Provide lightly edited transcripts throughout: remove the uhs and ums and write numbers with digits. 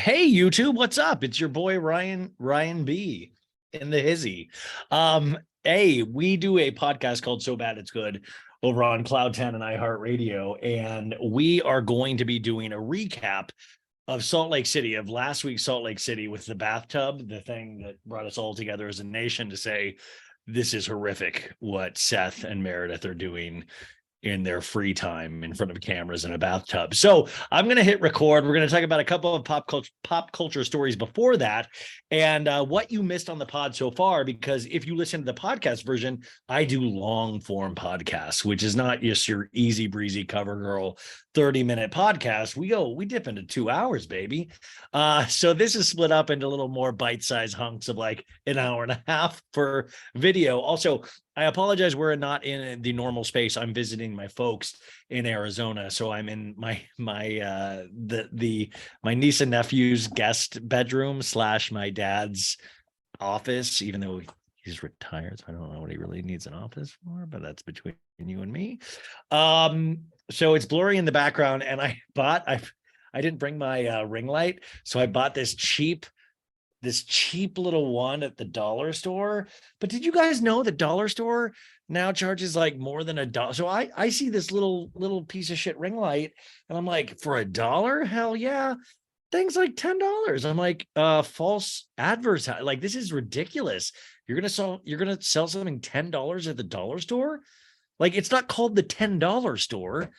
Hey YouTube, what's up? It's your boy Ryan B in the hizzy. Hey, we do a podcast called So Bad It's Good over on Cloud 10 and iHeartRadio, and we are going to be doing a recap of Salt Lake City, of last week's Salt Lake City with the bathtub, the thing that brought us all together as a nation to say this is horrific what Seth and Meredith are doing in their free time in front of cameras in a bathtub. So I'm going to hit record. We're going to talk about a couple of pop culture stories before that, and what you missed on the pod so far. Because if you listen to the podcast version, I do long form podcasts, which is not just your easy breezy cover girl 30-minute podcast. We dip into 2 hours, baby. So this is split up into a little more bite-sized hunks of like an hour and a half for video. Also, I apologize, we're not in the normal space. I'm visiting my folks in Arizona, so I'm in my niece and nephew's guest bedroom / my dad's office, even though he's retired, so I don't know what he really needs an office for, but that's between you and me. So it's blurry in the background, and I didn't bring my ring light, so I bought this cheap little one at the dollar store. But did you guys know the dollar store now charges like more than $1? So I see this little piece of shit ring light, and I'm like, for $1? Hell yeah. Things like $10. I'm like, false advertising. Like, this is ridiculous. You're gonna sell something $10 at the dollar store? Like, it's not called the $10 store.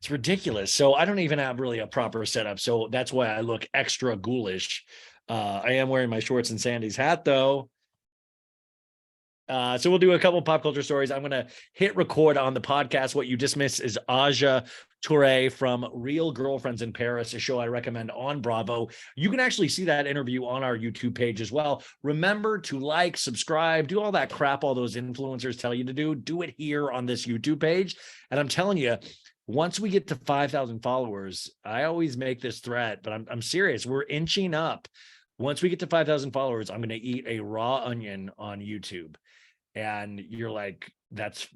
It's ridiculous. So I don't even have really a proper setup. So that's why I look extra ghoulish. I am wearing my shorts and Sandy's hat, though. So we'll do a couple pop culture stories. I'm going to hit record on the podcast. What you just missed is Aja Toure from Real Girlfriends in Paris, a show I recommend on Bravo. You can actually see that interview on our YouTube page as well. Remember to like, subscribe, do all that crap all those influencers tell you to do. Do it here on this YouTube page. And I'm telling you, once we get to 5,000 followers, I always make this threat, but I'm serious. We're inching up. Once we get to 5,000 followers, I'm going to eat a raw onion on YouTube. And you're like, that's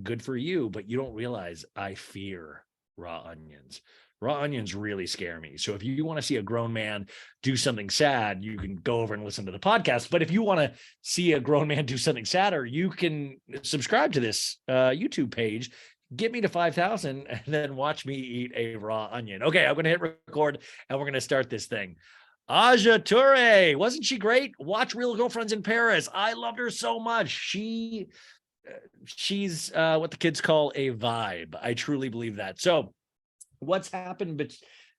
good for you, but you don't realize I fear raw onions. Raw onions really scare me. So if you want to see a grown man do something sad, you can go over and listen to the podcast. But if you want to see a grown man do something sadder, you can subscribe to this YouTube page. Get me to 5,000 and then watch me eat a raw onion. Okay, I'm going to hit record and we're going to start this thing. Aja Toure, wasn't she great? Watch Real Girlfriends in Paris. I loved her so much. She's what the kids call a vibe. I truly believe that. So what's happened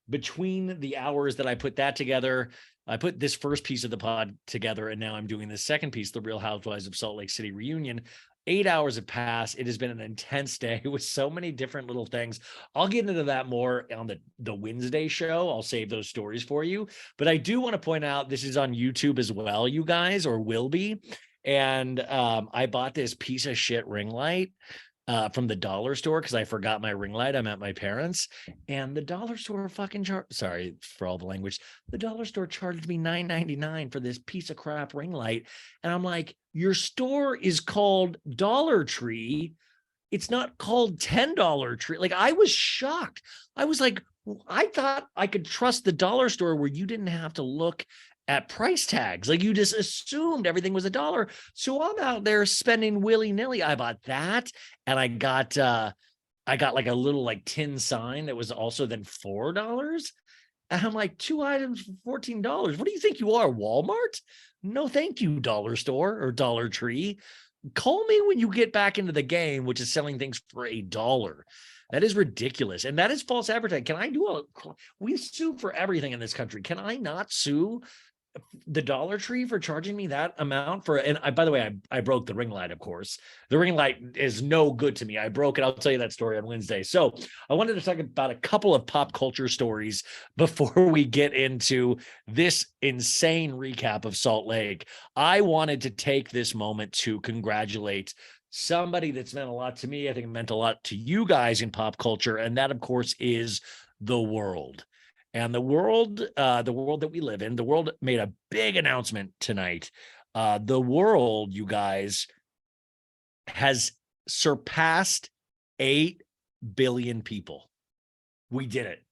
between the hours that I put that together? I put this first piece of the pod together, and now I'm doing the second piece, the Real Housewives of Salt Lake City reunion. 8 hours have passed. It has been an intense day with so many different little things. I'll get into that more on the Wednesday show. I'll save those stories for you. But I do want to point out this is on YouTube as well, you guys, or will be. And I bought this piece of shit ring light from the dollar store because I forgot my ring light. I'm at my parents', and the dollar store sorry for all the language. The dollar store charged me $9.99 for this piece of crap ring light. And I'm like, your store is called Dollar Tree. It's not called $10 Tree. Like, I was shocked. I was like, I thought I could trust the dollar store where you didn't have to look at price tags. Like, you just assumed everything was $1. So I'm out there spending willy-nilly. I bought that, and I got like a little like tin sign that was also then $4. And I'm like, 2 items for $14. What do you think you are, Walmart? No, thank you, dollar store or Dollar Tree. Call me when you get back into the game, which is selling things for $1. That is ridiculous. And that is false advertising. We sue for everything in this country. Can I not sue the Dollar Tree for charging me that amount for? And by the way, I broke the ring light, of course. The ring light is no good to me. I broke it. I'll tell you that story on Wednesday. So I wanted to talk about a couple of pop culture stories before we get into this insane recap of Salt Lake. I wanted to take this moment to congratulate somebody that's meant a lot to me. I think it meant a lot to you guys in pop culture. And that, of course, is the world. And the world that we live in, the world made a big announcement tonight. The world, you guys, has surpassed 8 billion people. We did it.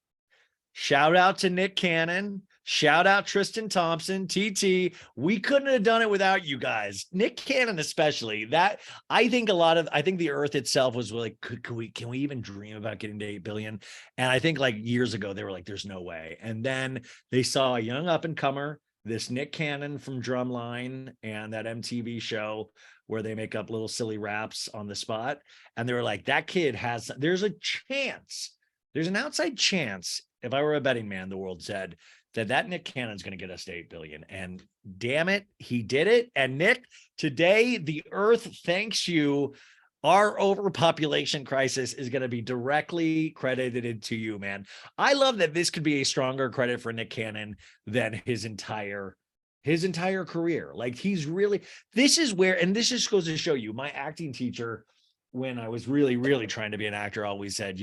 Shout out to Nick Cannon. Shout out Tristan Thompson, TT. We couldn't have done it without you guys. Nick Cannon, especially. That I think the Earth itself was like, can we even dream about getting to 8 billion? And I think like years ago, they were like, there's no way. And then they saw a young up and comer, this Nick Cannon from Drumline and that MTV show where they make up little silly raps on the spot. And they were like, that kid there's a chance. There's an outside chance. If I were a betting man, the world said, that Nick Cannon's going to get us to 8 billion. And damn it, he did it. And Nick, today, the Earth thanks you. Our overpopulation crisis is going to be directly credited to you, man. I love that this could be a stronger credit for Nick Cannon than his entire career. Like he's really, this is where, and this just goes to show you, my acting teacher, when I was really, really trying to be an actor, always said,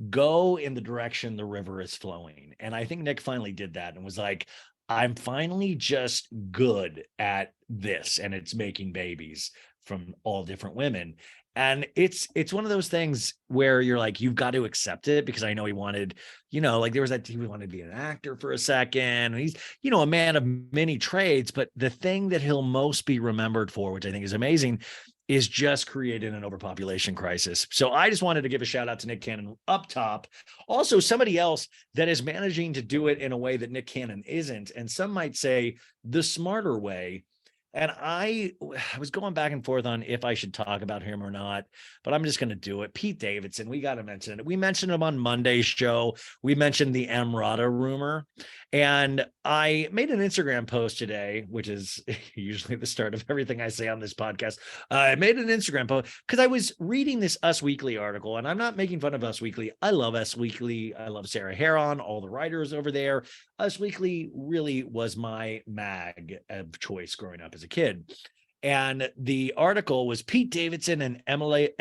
go in the direction the river is flowing. And I think Nick finally did that and was like, I'm finally just good at this. And it's making babies from all different women. And it's one of those things where you're like, you've got to accept it, because I know he wanted, like there was that he wanted to be an actor for a second. And he's, a man of many trades, but the thing that he'll most be remembered for, which I think is amazing, is just creating an overpopulation crisis. So I just wanted to give a shout out to Nick Cannon up top. Also, somebody else that is managing to do it in a way that Nick Cannon isn't, and some might say the smarter way. And I was going back and forth on if I should talk about him or not, but I'm just going to do it. Pete Davidson, we got to mention it. We mentioned him on Monday's show. We mentioned the Emrata rumor. And I made an Instagram post today, which is usually the start of everything I say on this podcast. I made an Instagram post because I was reading this Us Weekly article, and I'm not making fun of Us Weekly. I love Us Weekly. I love Sarah Heron, all the writers over there. Us Weekly really was my mag of choice growing up as a kid. And the article was Pete Davidson and Emily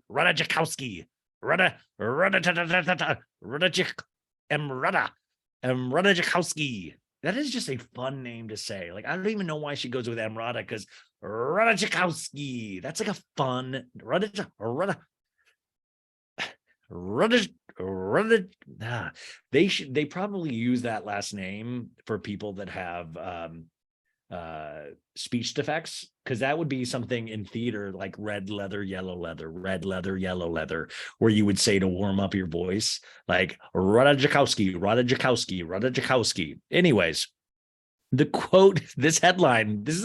Ratajkowski. Ratajkowski. That is just a fun name to say. Like, I don't even know why she goes with Emrata, because Ratajkowski. That's like a fun they probably use that last name for people that have speech defects, because that would be something in theater like red leather, yellow leather, where you would say to warm up your voice, like Ratajkowski. Anyways, the quote, this is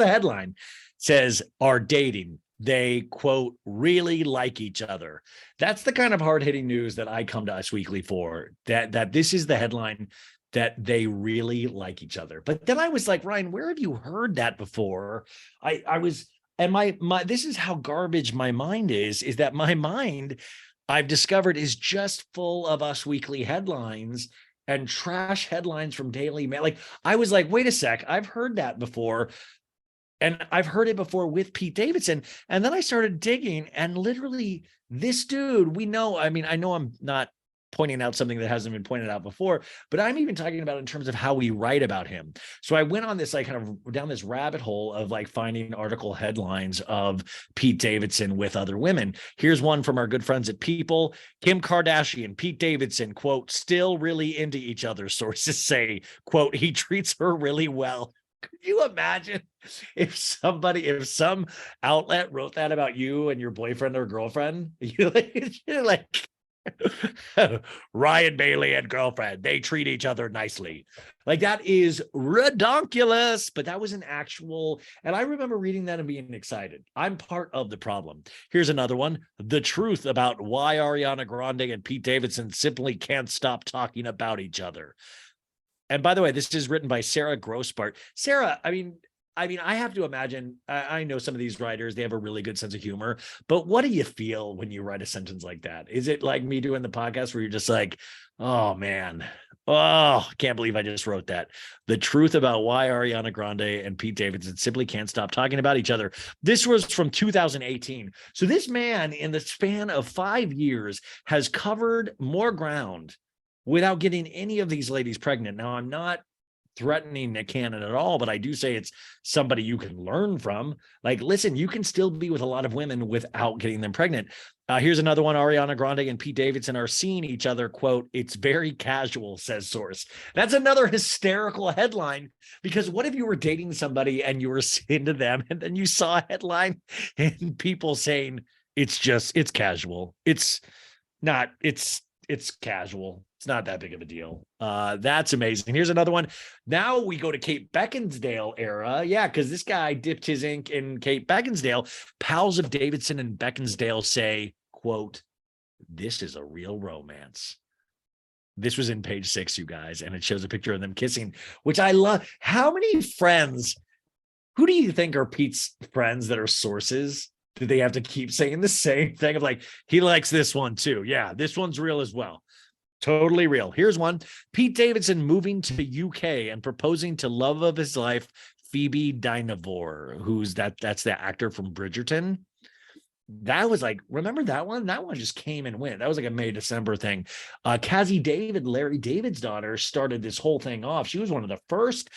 a headline, says, are dating. They, quote, really like each other. That's the kind of hard-hitting news that I come to Us Weekly for, that this is the headline, that they really like each other. But then I was like, Ryan, where have you heard that before? I was, and my this is how garbage my mind is that my mind, I've discovered, is just full of Us Weekly headlines and trash headlines from Daily Mail. Like, I was like, wait a sec, I've heard that before. And I've heard it before with Pete Davidson. And then I started digging, and literally this dude, I know I'm not pointing out something that hasn't been pointed out before, but I'm even talking about it in terms of how we write about him. So I went on this, like, kind of down this rabbit hole of like finding article headlines of Pete Davidson with other women. Here's one from our good friends at People. Kim Kardashian, Pete Davidson, quote, still really into each other. Sources say, quote, he treats her really well. Could you imagine if some outlet wrote that about you and your boyfriend or girlfriend? You're like Ryan Bailey and girlfriend, they treat each other nicely. Like, that is redonkulous, but that was an actual, and I remember reading that and being excited. I'm part of the problem. Here's another one. The truth about why Ariana Grande and Pete Davidson simply can't stop talking about each other. And by the way, this is written by Sarah Grossbart. Sarah, I mean, I have to imagine, I know some of these writers, they have a really good sense of humor, but what do you feel when you write a sentence like that? Is it like me doing the podcast where you're just like, oh man, can't believe I just wrote that. The truth about why Ariana Grande and Pete Davidson simply can't stop talking about each other. This was from 2018. So this man, in the span of 5 years, has covered more ground without getting any of these ladies pregnant. Now, I'm not threatening Nick Cannon at all, but I do say it's somebody you can learn from. Like, listen, you can still be with a lot of women without getting them pregnant. Here's another one. Ariana Grande and Pete Davidson are seeing each other. Quote, "It's very casual," says source. That's another hysterical headline, because what if you were dating somebody and you were into them and then you saw a headline and people saying it's casual. It's casual. It's not that big of a deal. That's amazing. Here's another one. Now we go to Kate Beckinsale era. Yeah, because this guy dipped his ink in Kate Beckinsale. Pals of Davidson and Beckinsale say, quote, "This is a real romance." This was in page 6, you guys, and it shows a picture of them kissing, which I love. How many friends, who do you think are Pete's friends that are sources? Do they have to keep saying the same thing of like, he likes this one too? Yeah, this one's real as well. Totally real. Here's one. Pete Davidson moving to UK and proposing to love of his life, Phoebe Dynevor, that's the actor from Bridgerton. That was like, remember that one? That one just came and went. That was like a May, December thing. Cassie David, Larry David's daughter, started this whole thing off. She was one of the first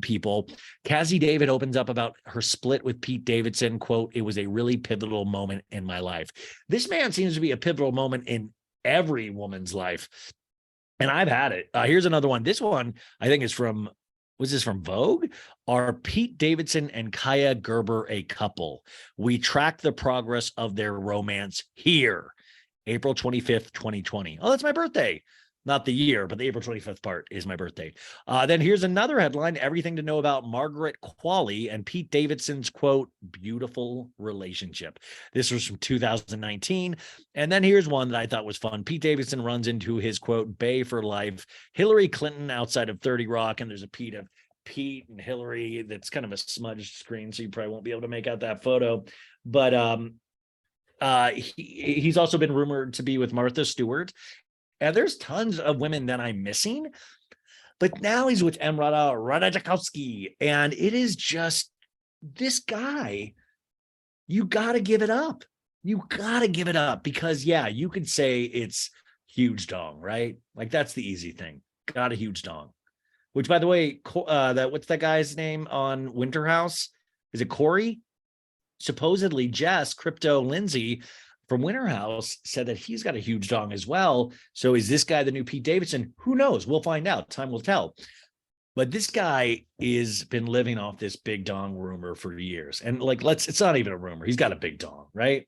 people. Cassie David opens up about her split with Pete Davidson. Quote, "It was a really pivotal moment in my life." This man seems to be a pivotal moment in every woman's life, and I've had it. Here's another one. This one I think is from, was this from Vogue? Are Pete Davidson and Kaya Gerber a couple? We track the progress of their romance here. April 25th, 2020. Oh, that's my birthday. Not the year, but the April 25th part is my birthday. Then here's another headline. Everything to know about Margaret Qualley and Pete Davidson's, quote, beautiful relationship. This was from 2019. And then here's one that I thought was fun. Pete Davidson runs into his, quote, bae for life, Hillary Clinton, outside of 30 Rock. And there's a Pete and Hillary that's kind of a smudged screen, so you probably won't be able to make out that photo. But he's also been rumored to be with Martha Stewart. And there's tons of women that I'm missing, but now he's with Emrata Ratajkowski, and it is just, this guy, you got to give it up. You got to give it up, because yeah, you could say it's huge dong, right? Like, that's the easy thing. Got a huge dong. Which, by the way, what's that guy's name on Winter House? Is it Corey? Supposedly Jess, Crypto Lindsay from Winter House, said that he's got a huge dong as well. So is this guy the new Pete Davidson? Who knows? We'll find out. Time will tell. But this guy is been living off this big dong rumor for years. And like, it's not even a rumor. He's got a big dong, right?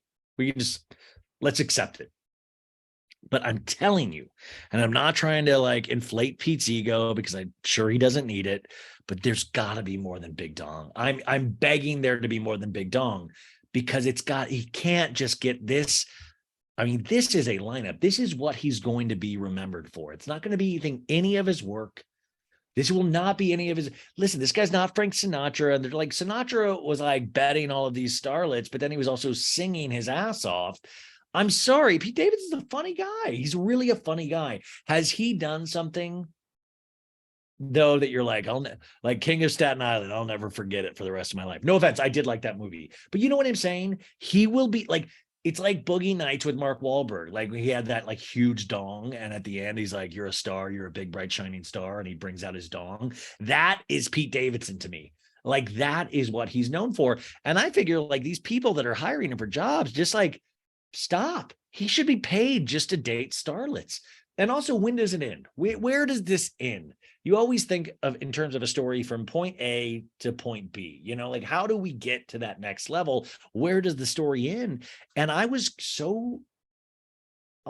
Let's accept it. But I'm telling you, and I'm not trying to like inflate Pete's ego, because I'm sure he doesn't need it, but there's got to be more than big dong. I'm begging there to be more than big dong, because he can't just get this. I mean, this is a lineup. This is what he's going to be remembered for. It's not going to be any of his work. This will not be any of his. Listen, this guy's not Frank Sinatra. And they're like, Sinatra was like betting all of these starlets, but then he was also singing his ass off. I'm sorry, Pete Davidson's a funny guy. He's really a funny guy. Has he done something, though, that you're like, like King of Staten Island, I'll never forget it for the rest of my life? No offense, I did like that movie, but you know what I'm saying? He will be like, it's like Boogie Nights with Mark Wahlberg. Like, he had that like huge dong, and at the end he's like, "You're a star, you're a big bright shining star," and he brings out his dong. That is Pete Davidson to me. Like, that is what he's known for. And I figure, like, these people that are hiring him for jobs, just like, stop. He should be paid just to date starlets. And also, when does it end? Where does this end? You always think of in terms of a story from point A to point B, you know, like, how do we get to that next level? Where does the story end? And I'll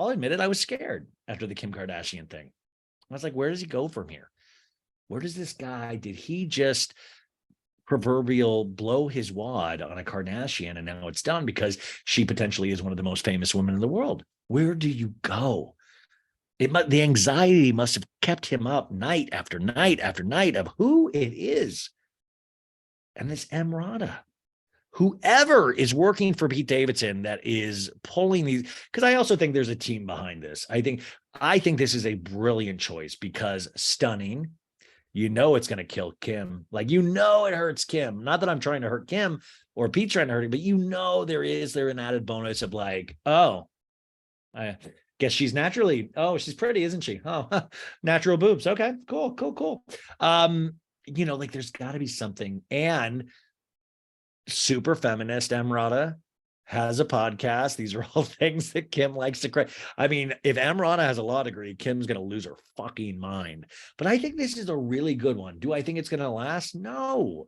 admit it, I was scared after the Kim Kardashian thing. I was like, where does he go from here? Where does this guy, did he just proverbial blow his wad on a Kardashian and now it's done because she potentially is one of the most famous women in the world? Where do you go? The anxiety must have kept him up night after night after night of who it is. And this Emrata, whoever is working for Pete Davidson that is pulling these, because I also think there's a team behind this. I think this is a brilliant choice, because stunning, you know, it's going to kill Kim. Like, you know, it hurts Kim. Not that I'm trying to hurt Kim or Pete trying to hurt him, but you know, there an added bonus of like, oh, Guess she's naturally, oh, she's pretty, isn't she? Oh, natural boobs. Okay, cool. Like there's got to be something. And super feminist Emrata has a podcast. These are all things that Kim likes to create. I mean, if Emrata has a law degree, Kim's going to lose her fucking mind. But I think this is a really good one. Do I think it's going to last? No.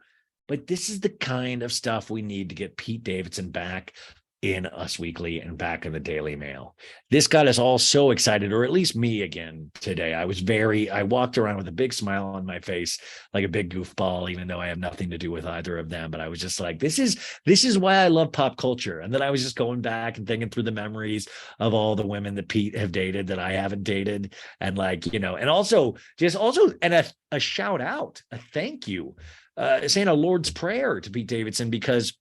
But this is the kind of stuff we need to get Pete Davidson back in Us Weekly and back in the Daily Mail. This got us all so excited, or at least me again today. I walked around with a big smile on my face, like a big goofball, even though I have nothing to do with either of them. But I was just like, this is why I love pop culture. And then I was just going back and thinking through the memories of all the women that Pete have dated that I haven't dated. And and also a shout out, a thank you, saying a Lord's Prayer to Pete Davidson, because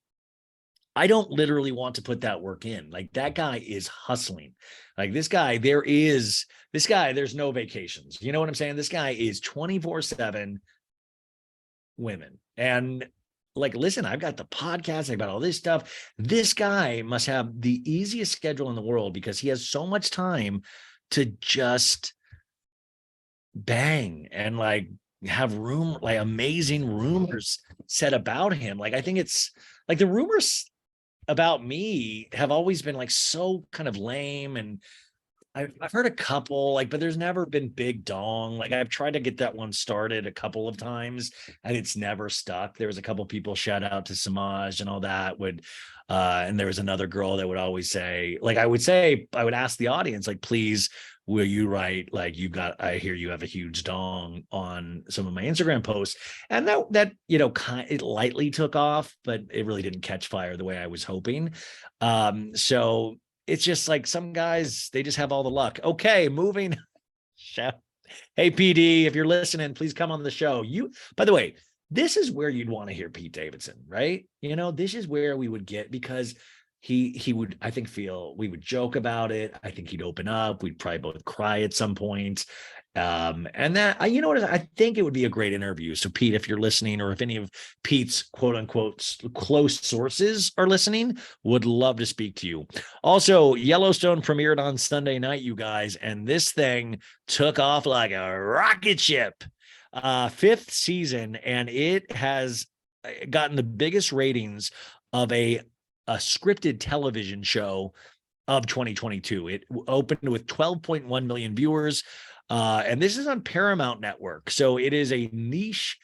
I don't literally want to put that work in. Like that guy is hustling. Like this guy, there's no vacations. You know what I'm saying? This guy is 24/7 women. And like, listen, I've got the podcast, I've got all this stuff. This guy must have the easiest schedule in the world because he has so much time to just bang and like have amazing rumors said about him. Like, I think it's like the rumors about me have always been like so kind of lame, and I've heard a couple, like, but there's never been big dong. Like I've tried to get that one started a couple of times and it's never stuck. There was a couple people, shout out to Samaj and all that, and there was another girl that would always say, like, I would ask the audience, like, please, will you write, like, I hear you have a huge dong on some of my Instagram posts. And that it lightly took off, but it really didn't catch fire the way I was hoping. So it's just like some guys, they just have all the luck. Okay, moving. Hey, PD, if you're listening, please come on the show. By the way, this is where you'd want to hear Pete Davidson, right? This is where we would get, because he would, I think, feel we would joke about it. I think he'd open up. We'd probably both cry at some point. And that, I think it would be a great interview. So Pete, if you're listening, or if any of Pete's quote unquote close sources are listening, would love to speak to you. Also, Yellowstone premiered on Sunday night, you guys, and this thing took off like a rocket ship. 5th season, and it has gotten the biggest ratings of a scripted television show of 2022. It opened with 12.1 million viewers. And this is on Paramount Network. So it is a niche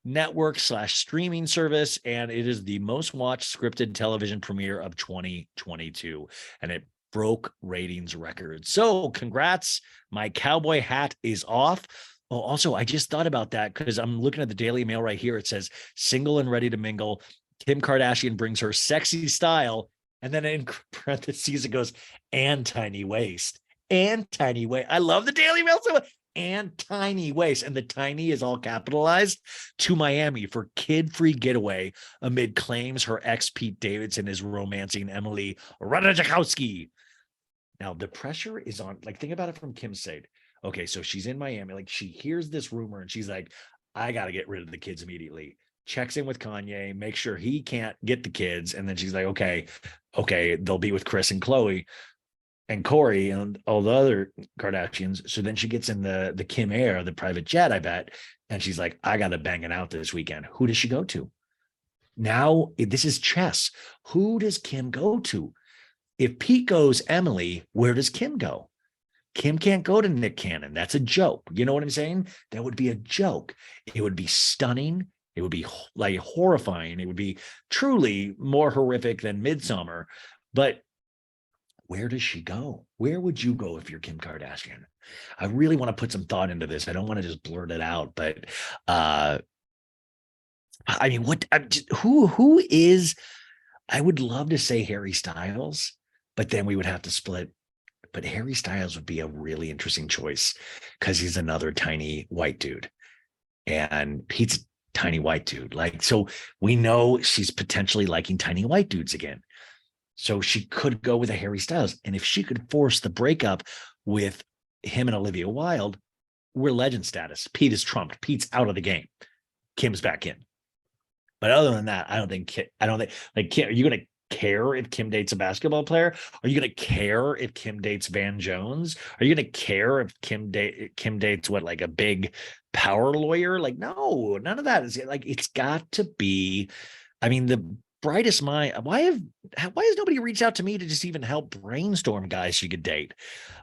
network / streaming service, and it is the most watched scripted television premiere of 2022. And it broke ratings records. So congrats. My cowboy hat is off. Oh, also, I just thought about that because I'm looking at the Daily Mail right here. It says single and ready to mingle. Kim Kardashian brings her sexy style. And then in parentheses, it goes, and tiny waist. And tiny waist. I love the Daily Mail so much. And tiny waist. And the tiny is all capitalized, to Miami for kid-free getaway amid claims her ex Pete Davidson is romancing Emily Ratajkowski. Now, the pressure is on, like, think about it from Kim's side. Okay, so she's in Miami. Like, she hears this rumor and she's like, I got to get rid of the kids immediately. Checks in with Kanye, make sure he can't get the kids. And then she's like, okay, they'll be with Chris and Khloe and Corey and all the other Kardashians. So then she gets in the Kim Air, the private jet, I bet. And she's like, I got to bang it out this weekend. Who does she go to? Now, this is chess. Who does Kim go to? If Pete goes Emily, where does Kim go? Kim can't go to Nick Cannon. That's a joke. You know what I'm saying? That would be a joke. It would be stunning. It would be like horrifying. It would be truly more horrific than Midsommar. But where does she go? Where would you go if you're Kim Kardashian? I really want to put some thought into this. I don't want to just blurt it out, but I mean, who is, I would love to say Harry Styles, but then we would have to split. But Harry Styles would be a really interesting choice because he's another tiny white dude. And Pete's a tiny white dude. Like, so we know she's potentially liking tiny white dudes again. So she could go with a Harry Styles. And if she could force the breakup with him and Olivia Wilde, we're legend status. Pete is trumped. Pete's out of the game. Kim's back in. But other than that, I don't think like, Kim, are you going to care if Kim dates a basketball player? Are you going to care if Kim dates Van Jones? Are you going to care if Kim dates what, like a big power lawyer? Like, no, none of that is like, it's got to be, I mean, the brightest mind. Why has nobody reached out to me to just even help brainstorm guys she could date?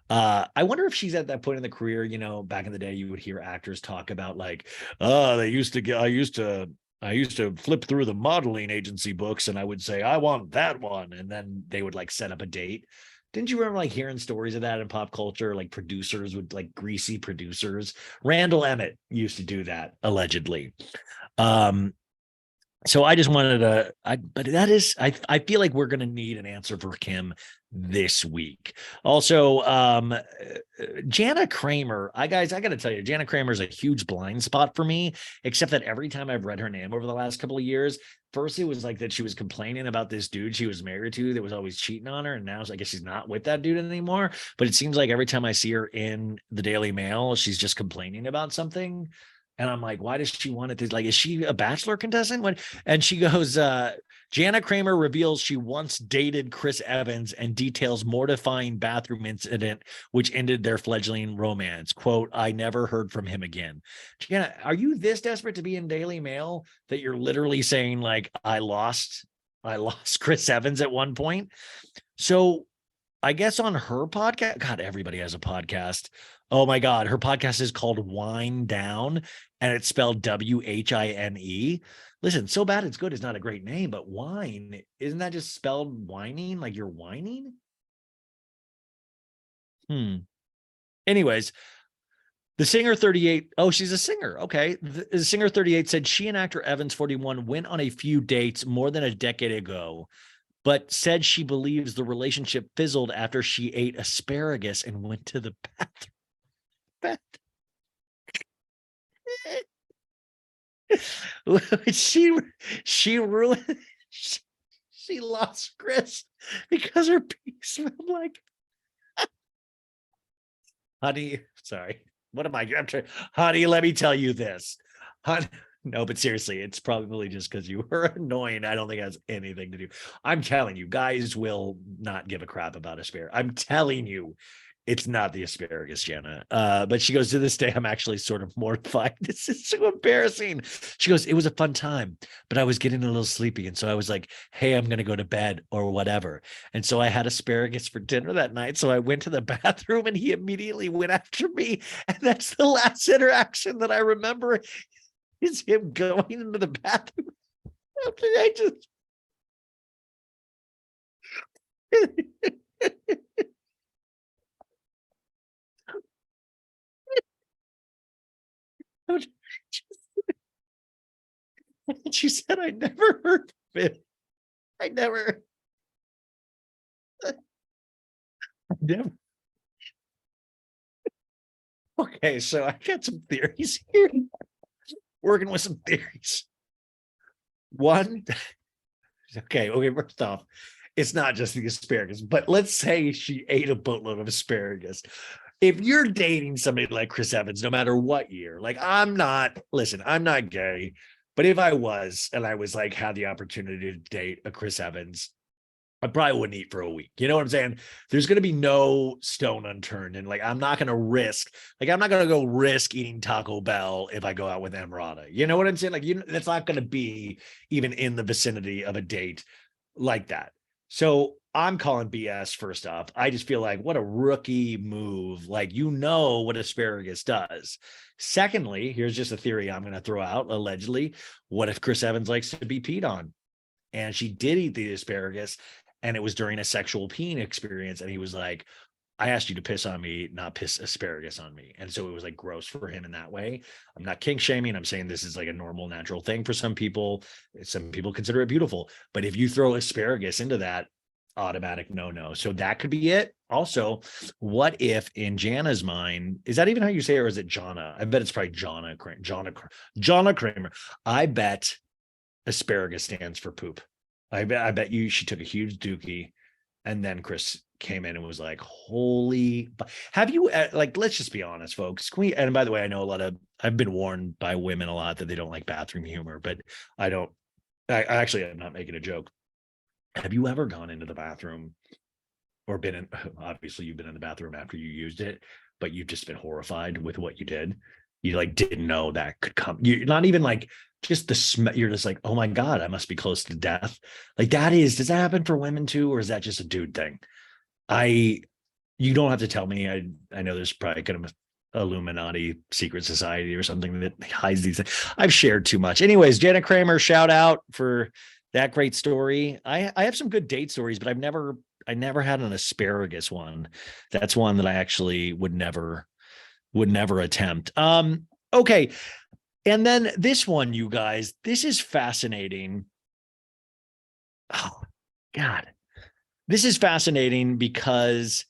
I wonder if she's at that point in the career, back in the day, you would hear actors talk about like, oh, I used to flip through the modeling agency books and I would say, I want that one. And then they would like set up a date. Didn't you remember like hearing stories of that in pop culture? Like producers would, like greasy producers. Randall Emmett used to do that allegedly. So I just wanted to, I feel like we're going to need an answer for Kim this week. Also, Jana Kramer, I got to tell you, Jana Kramer is a huge blind spot for me, except that every time I've read her name over the last couple of years, first it was like that she was complaining about this dude she was married to that was always cheating on her. And now I guess she's not with that dude anymore. But it seems like every time I see her in the Daily Mail, she's just complaining about something. And I'm like, why does she want it? Like, is she a Bachelor contestant? And she goes, Jana Kramer reveals she once dated Chris Evans and details mortifying bathroom incident, which ended their fledgling romance. Quote, I never heard from him again. Jana, are you this desperate to be in Daily Mail that you're literally saying like, I lost Chris Evans at one point? So I guess on her podcast, God, everybody has a podcast. Oh my God, her podcast is called Wine Down, and it's spelled Whine. Listen, So Bad It's Good is not a great name, but wine, isn't that just spelled whining, like you're whining? Anyways, the singer 38, oh, she's a singer. Okay. The singer 38 said she and actor Evans 41 went on a few dates more than a decade ago, but said she believes the relationship fizzled after she ate asparagus and went to the bathroom. she ruined she lost Chris because her pee smelled like honey. Sorry, what am I'm trying? Honey, let me tell you this. Honey, no, but seriously, it's probably just because you were annoying. I don't think it has anything to do. I'm telling you, guys will not give a crap about asparagus. I'm telling you, it's not the asparagus, Jana. But she goes, to this day, I'm actually sort of mortified. This is so embarrassing. She goes, it was a fun time, but I was getting a little sleepy. And so I was like, hey, I'm going to go to bed or whatever. And so I had asparagus for dinner that night. So I went to the bathroom and he immediately went after me. And that's the last interaction that I remember is him going into the bathroom after I just... She said, I never heard of it. I never. Okay, so I got some theories here. Working with some theories. One, okay, first off, it's not just the asparagus, but let's say she ate a boatload of asparagus. If you're dating somebody like Chris Evans, no matter what year, like I'm not gay, but if I was, and I was like, had the opportunity to date a Chris Evans, I probably wouldn't eat for a week. You know what I'm saying? There's going to be no stone unturned. And like, I'm not going to go risk eating Taco Bell if I go out with Emirata. You know what I'm saying? Like, that's not going to be even in the vicinity of a date like that. So I'm calling BS first off. I just feel like what a rookie move. Like, what asparagus does. Secondly, here's just a theory I'm going to throw out allegedly. What if Chris Evans likes to be peed on? And she did eat the asparagus and it was during a sexual peeing experience. And he was like, I asked you to piss on me, not piss asparagus on me. And so it was like gross for him in that way. I'm not kink shaming. I'm saying this is like a normal, natural thing for some people. Some people consider it beautiful. But if you throw asparagus into that, automatic no. So that could be it. Also, what if in Jana's mind, is that even how you say it, or is it Jana? I bet it's probably Jana Kramer. I bet asparagus stands for poop. I bet you she took a huge dookie, and then Chris came in and was like, holy, have you, like, let's just be honest, folks. And by the way, I know I've been warned by women a lot that they don't like bathroom humor, but I don't. I actually, I'm not making a joke. Have you ever gone into the bathroom or been in, obviously you've been in the bathroom after you used it, but you've just been horrified with what you did? You like didn't know that could come. You're not even like just the smell. You're just like, oh my God, I must be close to death. Like does that happen for women too? Or is that just a dude thing? I, you don't have to tell me. I know there's probably kind of Illuminati secret society or something that hides these things. I've shared too much. Anyways, Jenna Kramer, shout out for that great story. I have some good date stories, but I never had an asparagus one. That's one that I actually would never attempt. Okay. And then this one, you guys, this is fascinating. Oh God. This is fascinating because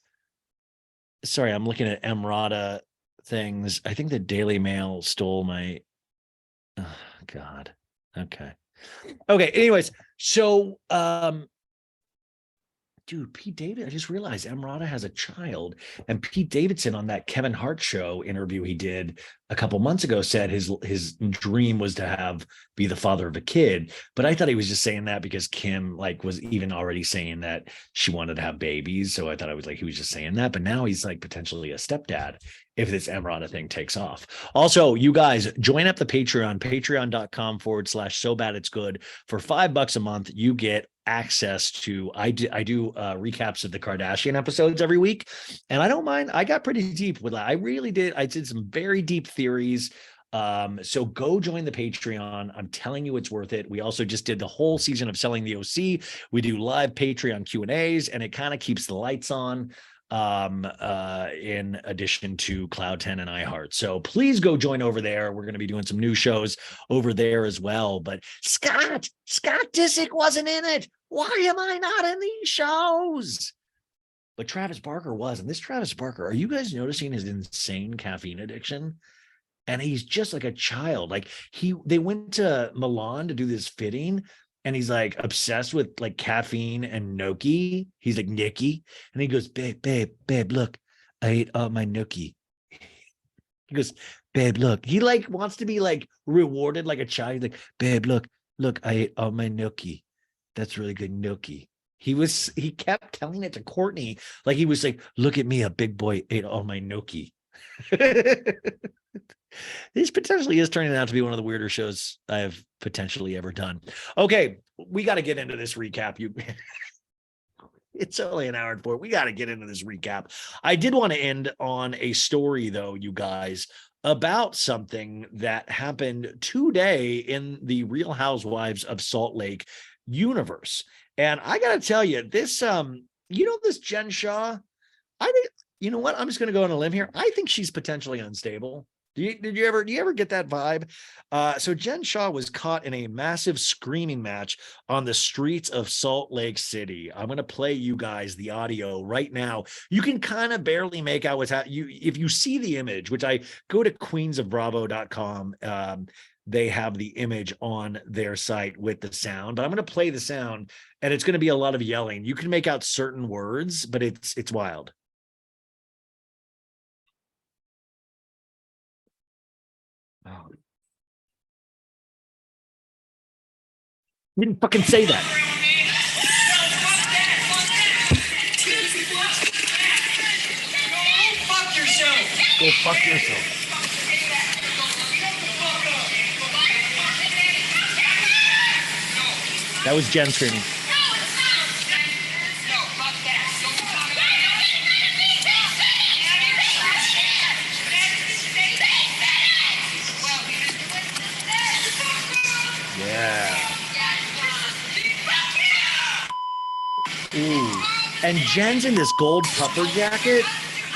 sorry, I'm looking at Emrata things. I think the Daily Mail stole my oh, God. Okay. Okay. Anyways, so dude, Pete David, I just realized Emrata has a child. And Pete Davidson on that Kevin Hart show interview he did a couple months ago said his dream was to be the father of a kid. But I thought he was just saying that because Kim like was even already saying that she wanted to have babies. So I thought he was just saying that. But now he's like potentially a stepdad if this Emrata thing takes off. Also, you guys join up the Patreon, patreon.com/so bad it's good. For $5 a month, you get access to I do recaps of the Kardashian episodes every week, and I don't mind. I got pretty deep with that. I did some very deep theories. So go join the Patreon. I'm telling you, it's worth it. We also just did the whole season of Selling the OC. We do live Patreon Q&As, and it kind of keeps the lights on in addition to Cloud 10 and iHeart. So please go join over there. We're going to be doing some new shows over there as well. But Scott Disick wasn't in it. Why am I not in these shows? But Travis Barker was. And this Travis Barker, are you guys noticing his insane caffeine addiction? And he's just like a child. Like they went to Milan to do this fitting, and he's like obsessed with like caffeine and gnocchi. He's like Nikki, and he goes, babe, look, I ate all my gnocchi. He goes, babe, look. He like wants to be like rewarded like a child. He's like, babe, look, I ate all my gnocchi. That's really good gnocchi. He kept telling it to Courtney, like he was like, look at me, a big boy ate all my gnocchi. This potentially is turning out to be one of the weirder shows I have potentially ever done. Okay, we got to get into this recap. It's only an hour and 4. We got to get into this recap. I did want to end on a story, though, you guys, about something that happened today in the Real Housewives of Salt Lake universe. And I got to tell you, this, this Jen Shaw, you know what? I'm just going to go on a limb here. I think she's potentially unstable. Do you ever get that vibe? So Jen Shaw was caught in a massive screaming match on the streets of Salt Lake City. I'm going to play you guys the audio right now. You can kind of barely make out what's happening. If you see the image, which I go to queensofbravo.com, they have the image on their site with the sound. But I'm going to play the sound, and it's going to be a lot of yelling. You can make out certain words, but it's wild. Oh. You didn't fucking say that. Go fuck yourself. That was Jen screaming. Yeah. Ooh. And Jen's in this gold puffer jacket,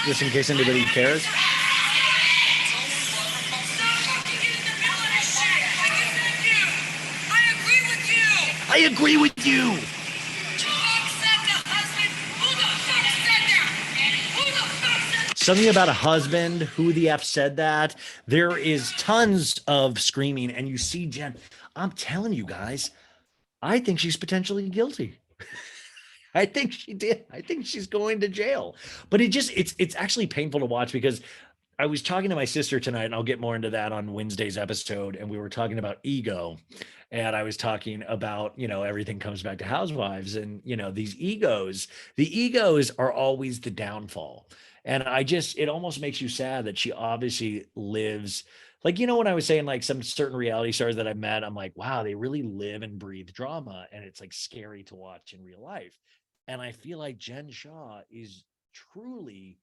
just in case anybody cares. I agree with you. Something about a husband. Who the F said that? There is tons of screaming, and you see Jen. I'm telling you guys, I think she's potentially guilty. I think she did. I think she's going to jail. But it's actually painful to watch because I was talking to my sister tonight, and I'll get more into that on Wednesday's episode, and we were talking about ego. and I was talking about, everything comes back to Housewives, and, the egos are always the downfall. And it almost makes you sad that she obviously lives, like, when I was saying, like, some certain reality stars that I met, I'm like, wow, they really live and breathe drama. And it's like scary to watch in real life. And I feel like Jen Shaw is truly,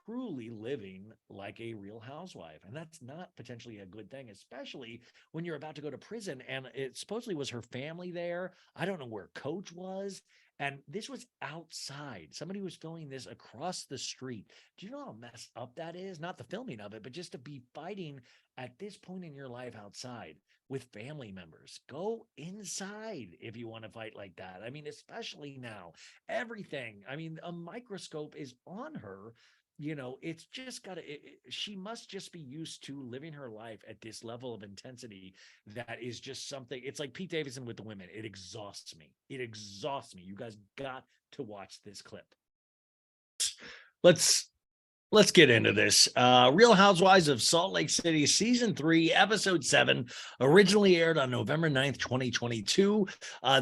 truly living like a real housewife. And that's not potentially a good thing, especially when you're about to go to prison. And it supposedly was her family there. I don't know where Coach was. And this was outside. Somebody was filming this across the street. Do you know how messed up that is? Not the filming of it, but just to be fighting at this point in your life outside with family members. Go inside if you want to fight like that. I mean, especially now, everything. I mean, a microscope is on her. It's just got to, she must just be used to living her life at this level of intensity that is just something. It's like Pete Davidson with the women. It exhausts me. It exhausts me. You guys got to watch this clip. Let's get into this. Real Housewives of Salt Lake City, season 3, episode 7, originally aired on November 9th, 2022.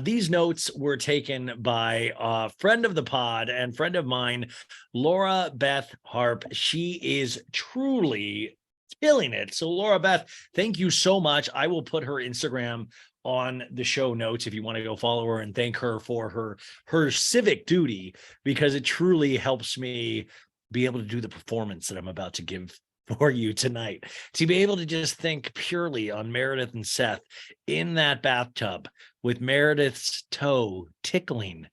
These notes were taken by a friend of the pod and friend of mine, Laura Beth Harp. She is truly killing it. So Laura Beth, thank you so much. I will put her Instagram on the show notes if you want to go follow her and thank her for her civic duty, because it truly helps me be able to do the performance that I'm about to give for you tonight, to be able to just think purely on Meredith and Seth in that bathtub with Meredith's toe tickling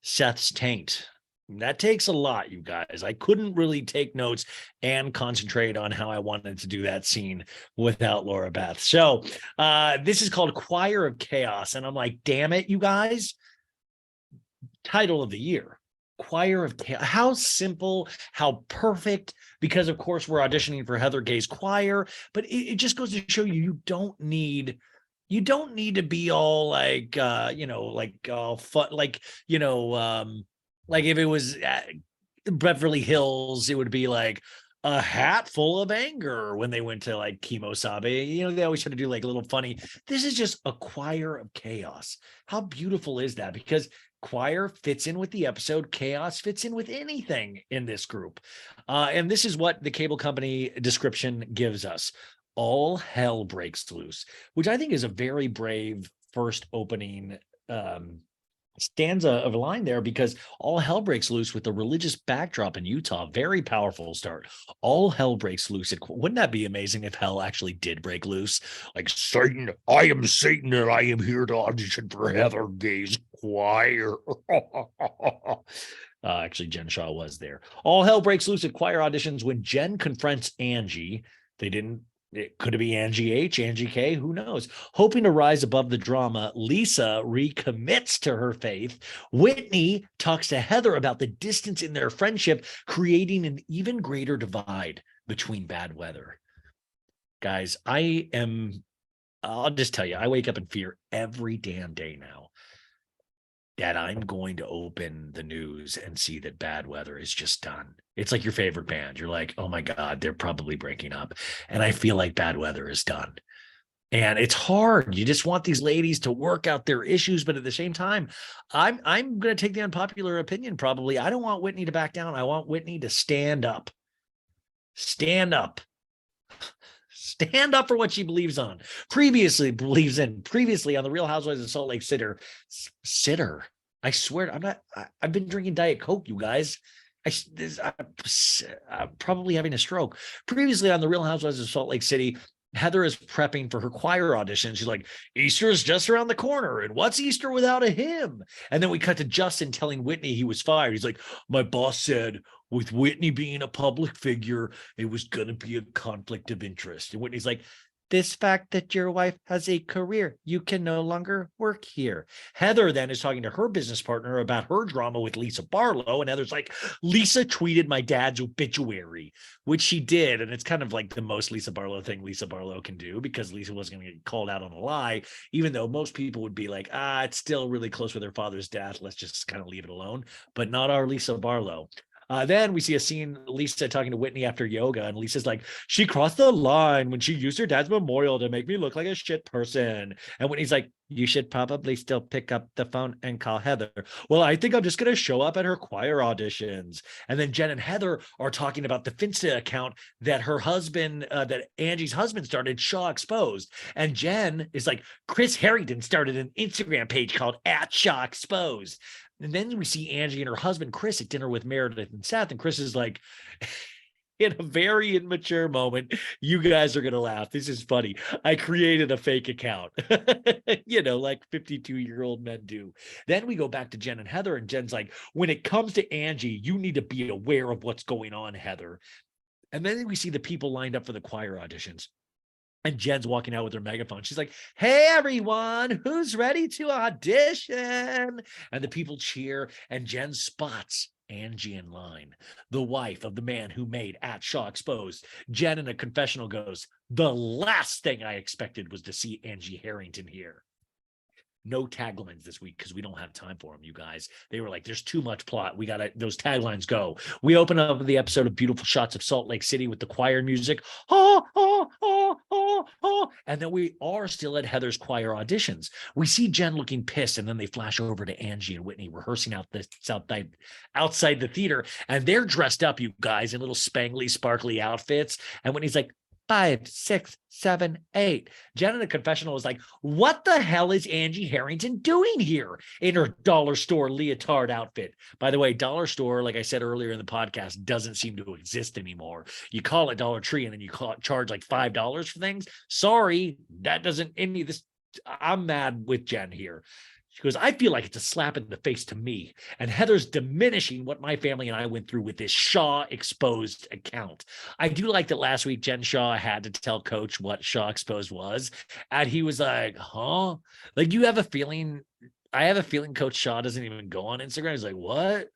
Seth's taint. That takes a lot, you guys. I couldn't really take notes and concentrate on how I wanted to do that scene without Laura Beth. So this is called Choir of Chaos. And I'm like, damn it, you guys. Title of the year. Choir of Chaos. How simple, how perfect, because of course we're auditioning for Heather Gay's choir, but it just goes to show you don't need to be all like like all fun, like like if it was Beverly Hills, it would be like a hat full of anger when they went to like Kimo Sabe. They always try to do like a little funny. This is just a choir of chaos. How beautiful is that? Because choir fits in with the episode, chaos fits in with anything in this group. And this is what the cable company description gives us. All hell breaks loose, which I think is a very brave first opening stanza of a line there, because all hell breaks loose with the religious backdrop in Utah. Very powerful start. All hell breaks loose. Wouldn't that be amazing if hell actually did break loose? Like, Satan, I am Satan, and I am here to audition for Heather Gay's choir. Actually, Jen Shaw was there. All hell breaks loose at choir auditions when Jen confronts Angie. It could be Angie H, Angie K, who knows? Hoping to rise above the drama, Lisa recommits to her faith. Whitney talks to Heather about the distance in their friendship, creating an even greater divide between bad weather. Guys, I'll just tell you, I wake up in fear every damn day now that I'm going to open the news and see that bad weather is just done. It's like your favorite band. You're like, oh my God, they're probably breaking up. And I feel like bad weather is done. And it's hard. You just want these ladies to work out their issues. But at the same time, I'm going to take the unpopular opinion probably. I don't want Whitney to back down. I want Whitney to stand up. Stand up. Stand up for what she believes on. Previously on the Real Housewives of Salt Lake Sitter. I swear, I've been drinking Diet Coke, you guys. I'm probably having a stroke. Previously on the Real Housewives of Salt Lake City, Heather is prepping for her choir audition. She's like, Easter's just around the corner. And what's Easter without a hymn? And then we cut to Justin telling Whitney he was fired. He's like, my boss said with Whitney being a public figure, it was going to be a conflict of interest. And Whitney's like, this fact that your wife has a career, you can no longer work here. Heather then is talking to her business partner about her drama with Lisa Barlow. And Heather's like, Lisa tweeted my dad's obituary, which she did. And it's kind of like the most Lisa Barlow thing Lisa Barlow can do, because Lisa wasn't going to get called out on a lie, even though most people would be like, it's still really close with her father's death. Let's just kind of leave it alone. But not our Lisa Barlow. Then we see a scene, Lisa talking to Whitney after yoga, and Lisa's like, she crossed the line when she used her dad's memorial to make me look like a shit person. And Whitney's like, you should probably still pick up the phone and call Heather. Well, I think I'm just going to show up at her choir auditions. And then Jen and Heather are talking about the Finsta account that her husband, that Angie's husband started, Shaw Exposed. And Jen is like, Chris Harrington started an Instagram page called @ShawExposed. And then we see Angie and her husband, Chris, at dinner with Meredith and Seth. And Chris is like, in a very immature moment, you guys are going to laugh. This is funny. I created a fake account, like 52-year-old men do. Then we go back to Jen and Heather, and Jen's like, when it comes to Angie, you need to be aware of what's going on, Heather. And then we see the people lined up for the choir auditions. And Jen's walking out with her megaphone. She's like, hey, everyone, who's ready to audition? And the people cheer, and Jen spots Angie in line, the wife of the man who made @Shaw Exposed. Jen in a confessional goes, the last thing I expected was to see Angie Harrington here. No taglines this week because we don't have time for them, you guys. They were like, there's too much plot. We got to, those taglines go. We open up the episode of Beautiful Shots of Salt Lake City with the choir music. And then we are still at Heather's choir auditions. We see Jen looking pissed, and then they flash over to Angie and Whitney rehearsing outside the theater. And they're dressed up, you guys, in little spangly, sparkly outfits. And Whitney's like, 5, 6, 7, 8. Jen in the confessional is like, what the hell is Angie Harrington doing here in her dollar store leotard outfit? By the way, dollar store, like I said earlier in the podcast, doesn't seem to exist anymore. You call it Dollar Tree and then you charge like $5 for things. Sorry, that doesn't any of this. I'm mad with Jen here. She goes, I feel like it's a slap in the face to me. And Heather's diminishing what my family and I went through with this Shaw Exposed account. I do like that last week, Jen Shaw had to tell Coach what Shaw Exposed was. And he was like, huh? Like, you have a feeling, I have a feeling Coach Shaw doesn't even go on Instagram. He's like, what?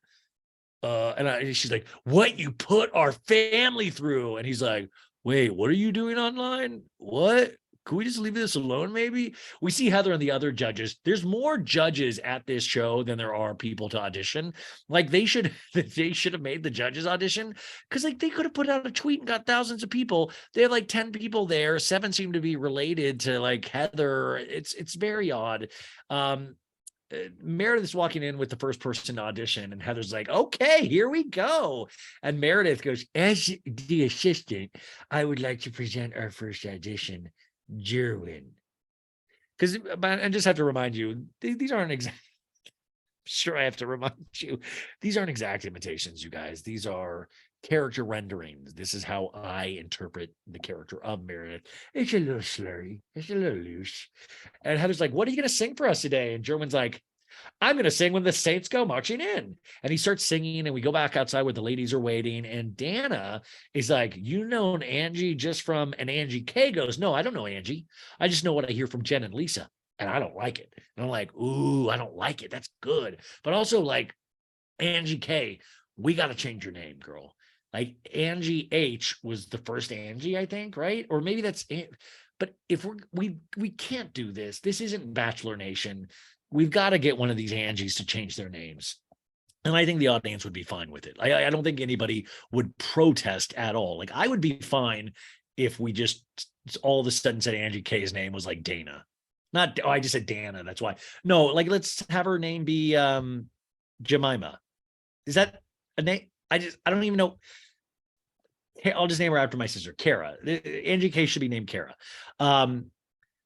She's like, what you put our family through. And he's like, wait, what are you doing online? What? Can we just leave this alone, maybe? We see Heather and the other judges. There's more judges at this show than there are people to audition. Like, they should have made the judges audition, because like they could have put out a tweet and got thousands of people. They have like 10 people there. 7 seem to be related to like Heather. It's very odd. Meredith's walking in with the first person to audition, and Heather's like, okay, here we go. And Meredith goes, as the assistant, I would like to present our first audition, Jerwin. Because I just have to remind you, these aren't exact. Sure, I have to remind you, these aren't exact imitations, you guys. These are character renderings. This is how I interpret the character of Meredith. It's a little slurry. It's a little loose. And Heather's like, what are you going to sing for us today? And Jerwin's like, I'm going to sing when the Saints go marching in. And he starts singing, and we go back outside where the ladies are waiting. And Dana is like, you know Angie just from, and Angie K goes, no, I don't know Angie. I just know what I hear from Jen and Lisa, and I don't like it. And I'm like, ooh, I don't like it. That's good. But also, like, Angie K, we got to change your name, girl. Like, Angie H was the first Angie, I think, right? Or maybe that's it. But if we can't do this. This isn't Bachelor Nation. We've got to get one of these Angies to change their names. And I think the audience would be fine with it. I don't think anybody would protest at all. Like, I would be fine if we just all of a sudden said Angie K's name was like Dana. Not, I just said Dana. That's why. No, like, let's have her name be Jemima. Is that a name? I don't even know. I'll just name her after my sister, Kara. Angie K should be named Kara.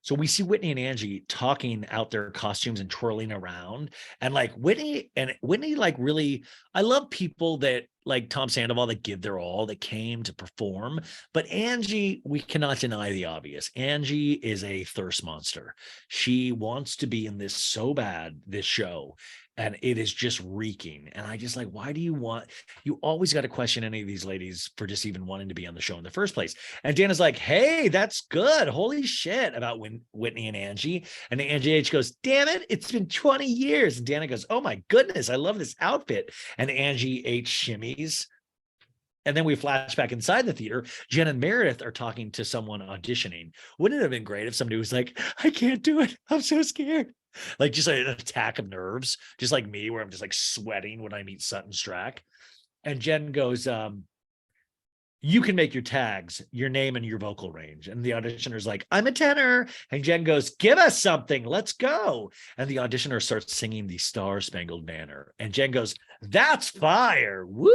So we see Whitney and Angie talking out their costumes and twirling around. And like Whitney, like, really, I love people that like Tom Sandoval that give their all, that came to perform. But Angie, we cannot deny the obvious. Angie is a thirst monster. She wants to be in this so bad, this show. And it is just reeking. And I just like, why do you want, you always got to question any of these ladies for just even wanting to be on the show in the first place. And Dana's like, hey, that's good. Holy shit, about Whitney and Angie. And Angie H goes, damn it, it's been 20 years. And Dana goes, oh my goodness, I love this outfit. And Angie H shimmies. And then we flash back inside the theater. Jen and Meredith are talking to someone auditioning. Wouldn't it have been great if somebody was like, I can't do it, I'm so scared. Like, just an attack of nerves, just like me, where I'm just like sweating when I meet Sutton Strack. And Jen goes, you can make your tags, your name and your vocal range. And the auditioner's like, I'm a tenor. And Jen goes, give us something. Let's go. And the auditioner starts singing the Star Spangled Banner. And Jen goes, that's fire. Woo.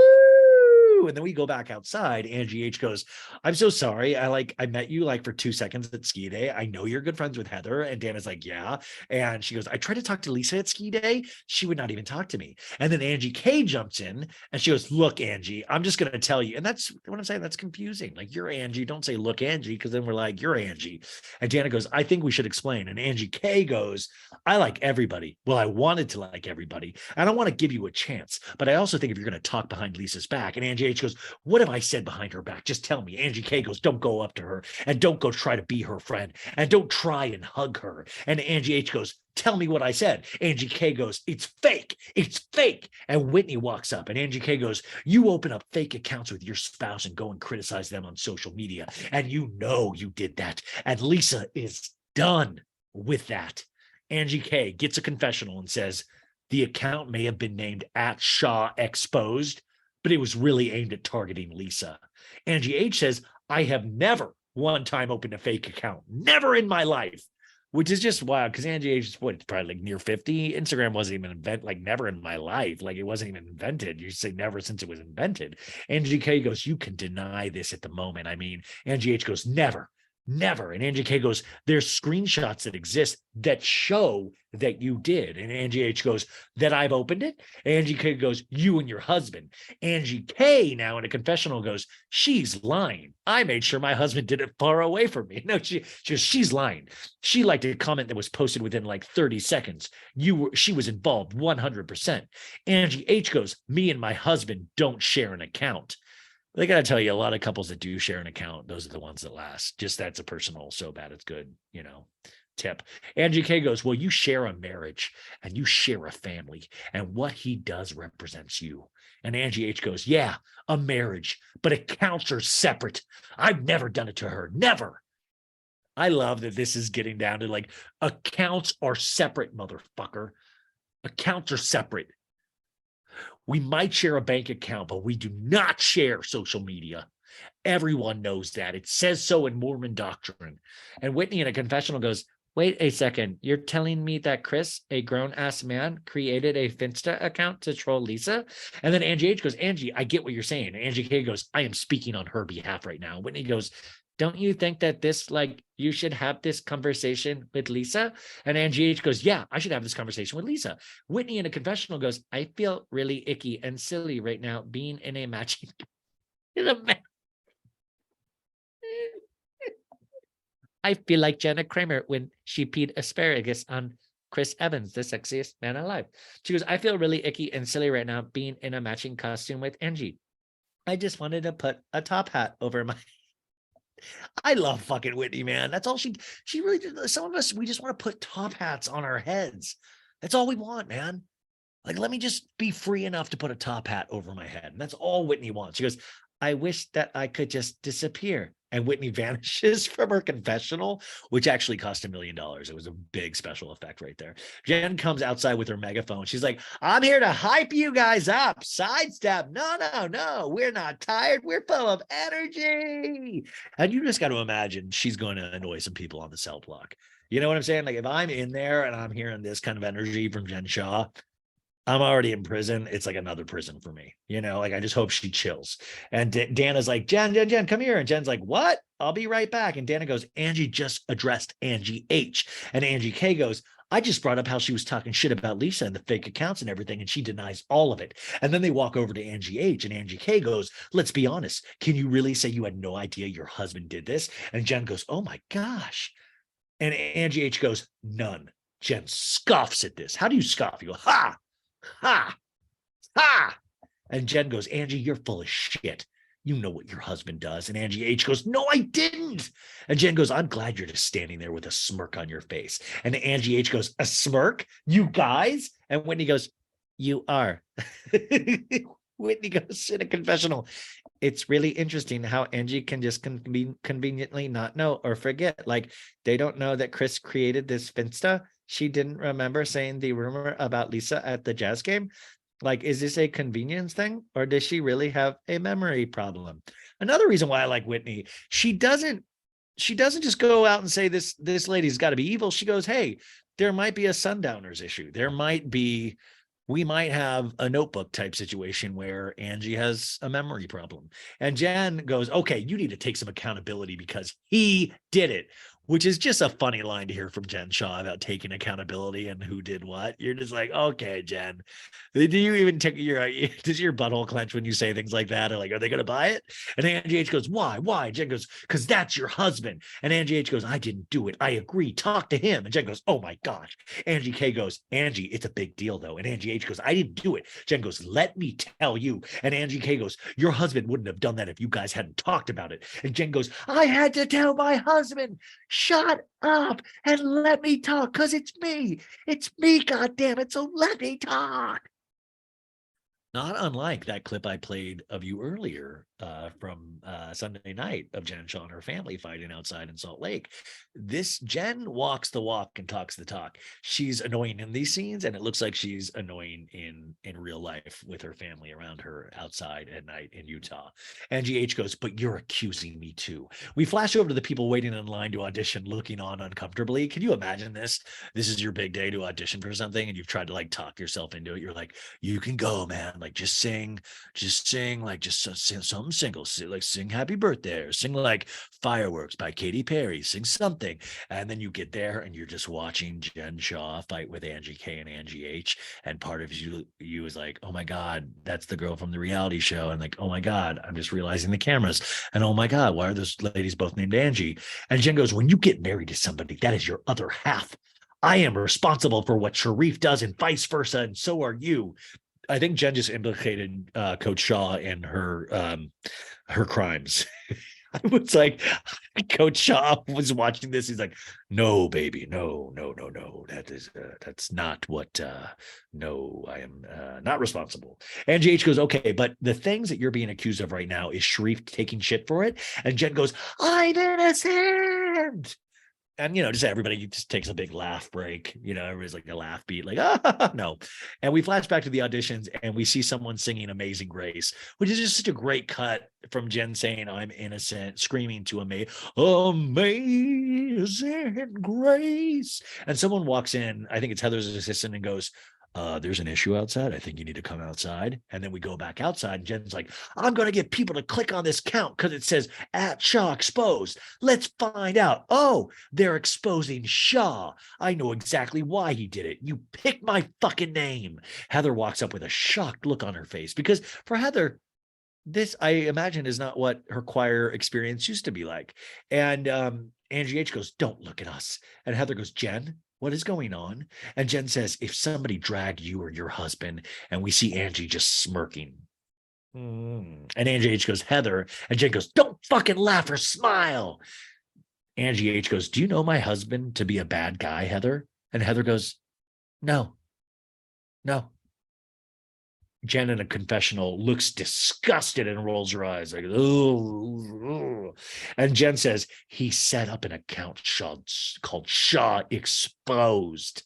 And then we go back outside. Angie H goes, I'm so sorry. I met you like for 2 seconds at ski day. I know you're good friends with Heather. And Dana's like, yeah. And she goes, I tried to talk to Lisa at ski day. She would not even talk to me. And then Angie K jumps in and she goes, look, Angie, I'm just going to tell you. And that's what I'm saying. That's confusing. Like, you're Angie. Don't say, look, Angie, because then we're like, you're Angie. And Dana goes, I think we should explain. And Angie K goes, I like everybody. Well, I wanted to like everybody. And I want to give you a chance. But I also think if you're going to talk behind Lisa's back, and Angie H goes, what have I said behind her back? Just tell me. Angie K goes, don't go up to her and don't go try to be her friend and don't try and hug her. And Angie H goes, tell me what I said. Angie K goes, it's fake. It's fake. And Whitney walks up and Angie K goes, you open up fake accounts with your spouse and go and criticize them on social media. And you know you did that. And Lisa is done with that. Angie K gets a confessional and says, the account may have been named @Shaw Exposed, but it was really aimed at targeting Lisa. Angie H says, I have never one time opened a fake account. Never in my life. Which is just wild because Angie H is probably like near 50. Instagram wasn't even invented, like never in my life. Like it wasn't even invented. You say never since it was invented. Angie K goes, you can deny this at the moment. I mean, Angie H goes, never. Never. And Angie K goes, there's screenshots that exist that show that you did. And Angie H goes, that I've opened it. And Angie K goes, you and your husband. Angie K now in a confessional goes, she's lying. I made sure my husband did it far away from me. No, she's lying. She liked a comment that was posted within like 30 seconds. She was involved 100%. Angie H goes, me and my husband don't share an account. They got to tell you, a lot of couples that do share an account, those are the ones that last. Just that's a personal, so bad it's good, tip. Angie K goes, well, you share a marriage and you share a family, and what he does represents you. And Angie H goes, yeah, a marriage, but accounts are separate. I've never done it to her. Never. I love that this is getting down to like, accounts are separate, motherfucker. Accounts are separate. We might share a bank account, but we do not share social media. Everyone knows that. It says so in Mormon doctrine. And Whitney in a confessional goes, wait a second. You're telling me that Chris, a grown-ass man, created a Finsta account to troll Lisa? And then Angie H goes, Angie, I get what you're saying. And Angie K goes, I am speaking on her behalf right now. Whitney goes, don't you think that this, like, you should have this conversation with Lisa? And Angie H goes, yeah, I should have this conversation with Lisa. Whitney in a confessional goes, I feel really icky and silly right now being in a matching. I feel like Jenna Kramer when she peed asparagus on Chris Evans, the sexiest man alive. She goes, I feel really icky and silly right now being in a matching costume with Angie. I just wanted to put a top hat over my... I love fucking Whitney, man. That's all she really did. Some of us, we just want to put top hats on our heads. That's all we want, man. Like, let me just be free enough to put a top hat over my head. And that's all Whitney wants. She goes, I wish that I could just disappear. And Whitney vanishes from her confessional, which actually cost $1 million. It was a big special effect right there. Jen comes outside with her megaphone. She's like, I'm here to hype you guys up. Sidestep. No. We're not tired. We're full of energy. And you just got to imagine she's going to annoy some people on the cell block. You know what I'm saying? Like, if I'm in there and I'm hearing this kind of energy from Jen Shaw, I'm already in prison. It's like another prison for me. Like, I just hope she chills. And Dana's like, Jen, come here. And Jen's like, what? I'll be right back. And Dana goes, Angie just addressed Angie H. And Angie K goes, I just brought up how she was talking shit about Lisa and the fake accounts and everything, and she denies all of it. And then they walk over to Angie H, and Angie K goes, let's be honest. Can you really say you had no idea your husband did this? And Jen goes, oh my gosh. And Angie H goes, none. Jen scoffs at this. How do you scoff? You go, ha! Ha! Ha! And Jen goes, Angie, you're full of shit. You know what your husband does. And Angie H goes, no, I didn't. And Jen goes, I'm glad you're just standing there with a smirk on your face. And Angie H goes, a smirk? You guys? And Whitney goes, you are. Whitney goes in a confessional. It's really interesting how Angie can just conveniently not know or forget. Like, they don't know that Chris created this Finsta. She didn't remember saying the rumor about Lisa at the Jazz game. Like, is this a convenience thing or does she really have a memory problem? Another reason why I like Whitney, she doesn't just go out and say this lady's got to be evil. She goes, hey, there might be a Sundowners issue. We might have a Notebook type situation where Angie has a memory problem. And Jen goes, okay, you need to take some accountability because he did it, which is just a funny line to hear from Jen Shaw about taking accountability and who did what. You're just like, okay, Jen, do you even take does your butthole clench when you say things like that? Or like, are they going to buy it? And Angie H goes, why? Jen goes, because that's your husband. And Angie H goes, I didn't do it. I agree. Talk to him. And Jen goes, oh my gosh. Angie K goes, Angie, it's a big deal though. And Angie H goes, I didn't do it. Jen goes, let me tell you. And Angie K goes, your husband wouldn't have done that if you guys hadn't talked about it. And Jen goes, I had to tell my husband, shut up and let me talk because it's me. It's me, goddammit. So let me talk. Not unlike that clip I played of you earlier from Sunday night of Jen Shaw and her family fighting outside in Salt Lake. This Jen walks the walk and talks the talk. She's annoying in these scenes, and it looks like she's annoying in real life with her family around her outside at night in Utah. Angie H goes, but you're accusing me too. We flash over to the people waiting in line to audition, looking on uncomfortably. Can you imagine this? This is your big day to audition for something, and you've tried to like talk yourself into it. You're like, you can go, man. Like just sing, like just something single, like sing Happy Birthday or sing like Fireworks by Katy Perry, sing something. And then you get there and you're just watching Jen Shaw fight with Angie K and Angie H. And part of you is like, oh my God, that's the girl from the reality show. And like, oh my God, I'm just realizing the cameras. And oh my God, why are those ladies both named Angie? And Jen goes, when you get married to somebody, that is your other half. I am responsible for what Sharif does and vice versa. And so are you. I think Jen just implicated Coach Shaw in her crimes. I was like, Coach Shaw was watching this. He's like, no, baby, no. That's not what. No, I am not responsible. And GH goes, okay, but the things that you're being accused of right now is Sharif taking shit for it. And Jen goes, I'm innocent. And just everybody just takes a big laugh break. Everybody's like a laugh beat, like no. And we flash back to the auditions, and we see someone singing "Amazing Grace," which is just such a great cut from Jen saying "I'm innocent," screaming to "Amazing Grace," and someone walks in. I think it's Heather's assistant, and goes, there's an issue outside. I think you need to come outside. And then we go back outside, and Jen's like, I'm going to get people to click on this count because it says at Shaw exposed. Let's find out. Oh, they're exposing Shaw. I know exactly why he did it. You picked my fucking name. Heather walks up with a shocked look on her face because for Heather, this, I imagine, is not what her choir experience used to be like. And Angie H goes, don't look at us. And Heather goes, Jen, what is going on? And Jen says, if somebody dragged you or your husband, and we see Angie just smirking. And Angie H goes, Heather. And Jen goes, don't fucking laugh or smile. Angie H goes, do you know my husband to be a bad guy, Heather? And Heather goes, no. Jen in a confessional looks disgusted and rolls her eyes like, oh. And Jen says, he set up an account called Shaw Exposed.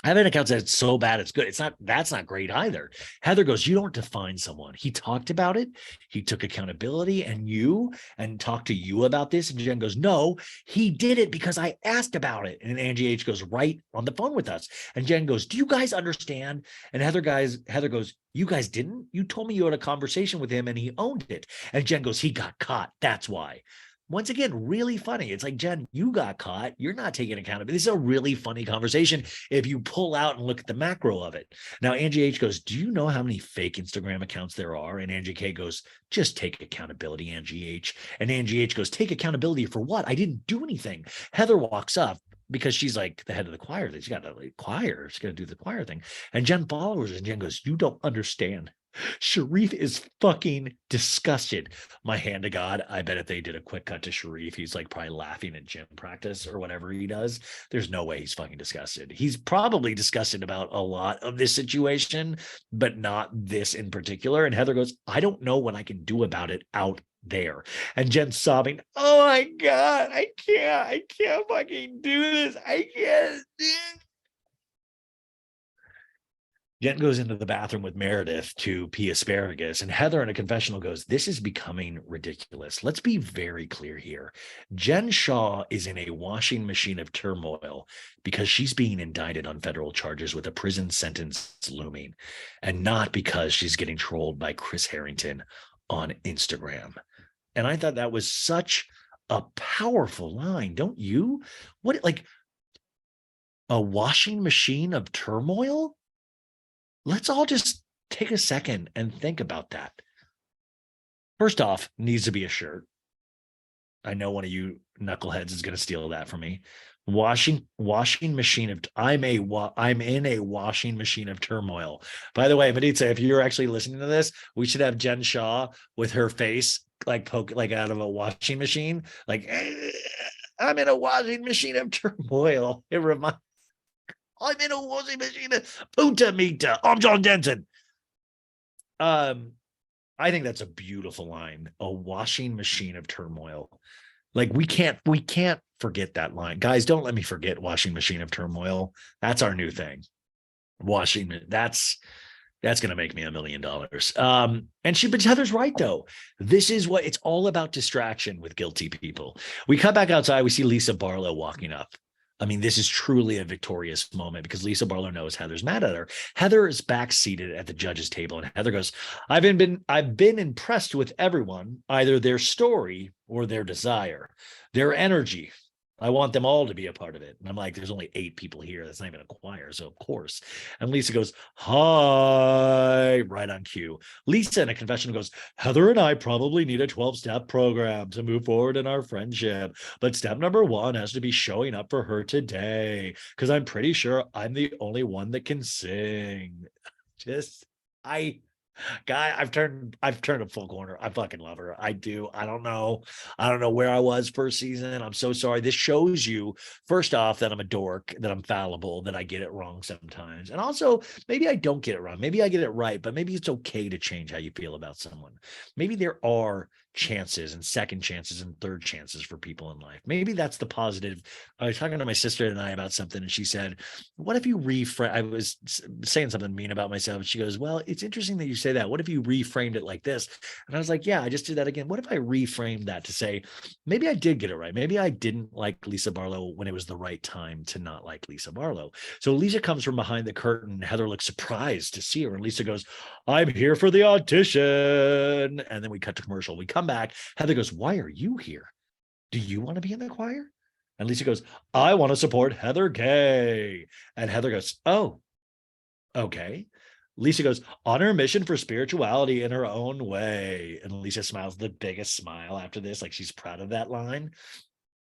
I have an account that's so bad it's good. That's not great either. Heather goes, you don't define someone. He talked about it. He took accountability and talked to you about this. And Jen goes, no, he did it because I asked about it. And Angie H goes, right on the phone with us. And Jen goes, do you guys understand? And Heather goes, you guys didn't? You told me you had a conversation with him and he owned it. And Jen goes, he got caught. That's why. Once again, really funny. It's like, Jen, you got caught. You're not taking accountability. This is a really funny conversation if you pull out and look at the macro of it. Now, Angie H goes, do you know how many fake Instagram accounts there are? And Angie K goes, just take accountability, Angie H. And Angie H goes, take accountability for what? I didn't do anything. Heather walks up because she's like the head of the choir. She's got a choir. She's going to do the choir thing. And Jen follows her, and Jen goes, you don't understand. Sharif is fucking disgusted. My hand to God, I bet if they did a quick cut to Sharif, he's like probably laughing at gym practice or whatever he does. There's no way he's fucking disgusted. He's probably disgusted about a lot of this situation, but not this in particular. And Heather goes, I don't know what I can do about it out there. And Jen's sobbing, oh my God, I can't fucking do this. I can't. Jen goes into the bathroom with Meredith to pee asparagus, and Heather in a confessional goes, "This is becoming ridiculous. Let's be very clear here. Jen Shaw is in a washing machine of turmoil because she's being indicted on federal charges with a prison sentence looming, and not because she's getting trolled by Chris Harrington on Instagram." And I thought that was such a powerful line, don't you? What, like, a washing machine of turmoil? Let's all just take a second and think about that. First off, needs to be a shirt. I know one of you knuckleheads is going to steal that from me. Washing machine of I'm in a washing machine of turmoil. By the way, Maritza, if you're actually listening to this, we should have Jen Shaw with her face like poke like out of a washing machine, like I'm in a washing machine of turmoil. It reminds I'm in a washing machine of Punta Mita. I'm John Denton. I think that's a beautiful line. A washing machine of turmoil. Like we can't forget that line. Guys, don't let me forget washing machine of turmoil. That's our new thing. That's going to make me $1 million. But Heather's right though. This is what it's all about, distraction with guilty people. We cut back outside. We see Lisa Barlow walking up. I mean, this is truly a victorious moment because Lisa Barlow knows Heather's mad at her. Heather is back seated at the judge's table, and Heather goes, I've been impressed with everyone, either their story or their desire, their energy. I want them all to be a part of it. And I'm like, there's only 8 people here. That's not even a choir. So of course. And Lisa goes, hi, right on cue. Lisa in a confession goes, Heather and I probably need a 12-step program to move forward in our friendship. But step number 1 has to be showing up for her today. Because I'm pretty sure I'm the only one that can sing. Guy, I've turned a full corner. I fucking love her. I do. I don't know where I was first season. I'm so sorry. This shows you, first off, that I'm a dork, that I'm fallible, that I get it wrong sometimes. And also, maybe I don't get it wrong. Maybe I get it right, but maybe it's okay to change how you feel about someone. Maybe there are chances and second chances and third chances for people in life. Maybe that's the positive. I was talking to my sister and I about something, and she said, what if you reframe? I was saying something mean about myself. She goes, well, it's interesting that you say that. What if you reframed it like this? And I was like, yeah, I just did that again. What if I reframed that to say, maybe I did get it right. Maybe I didn't like Lisa Barlow when it was the right time to not like Lisa Barlow. So Lisa comes from behind the curtain. Heather looks surprised to see her. And Lisa goes, I'm here for the audition. And then we cut to commercial. We come back. Heather goes, why are you here? Do you want to be in the choir? And Lisa goes, I want to support Heather Gay. And Heather goes, oh, okay. Lisa goes, on her mission for spirituality in her own way. And Lisa smiles the biggest smile after this, like she's proud of that line.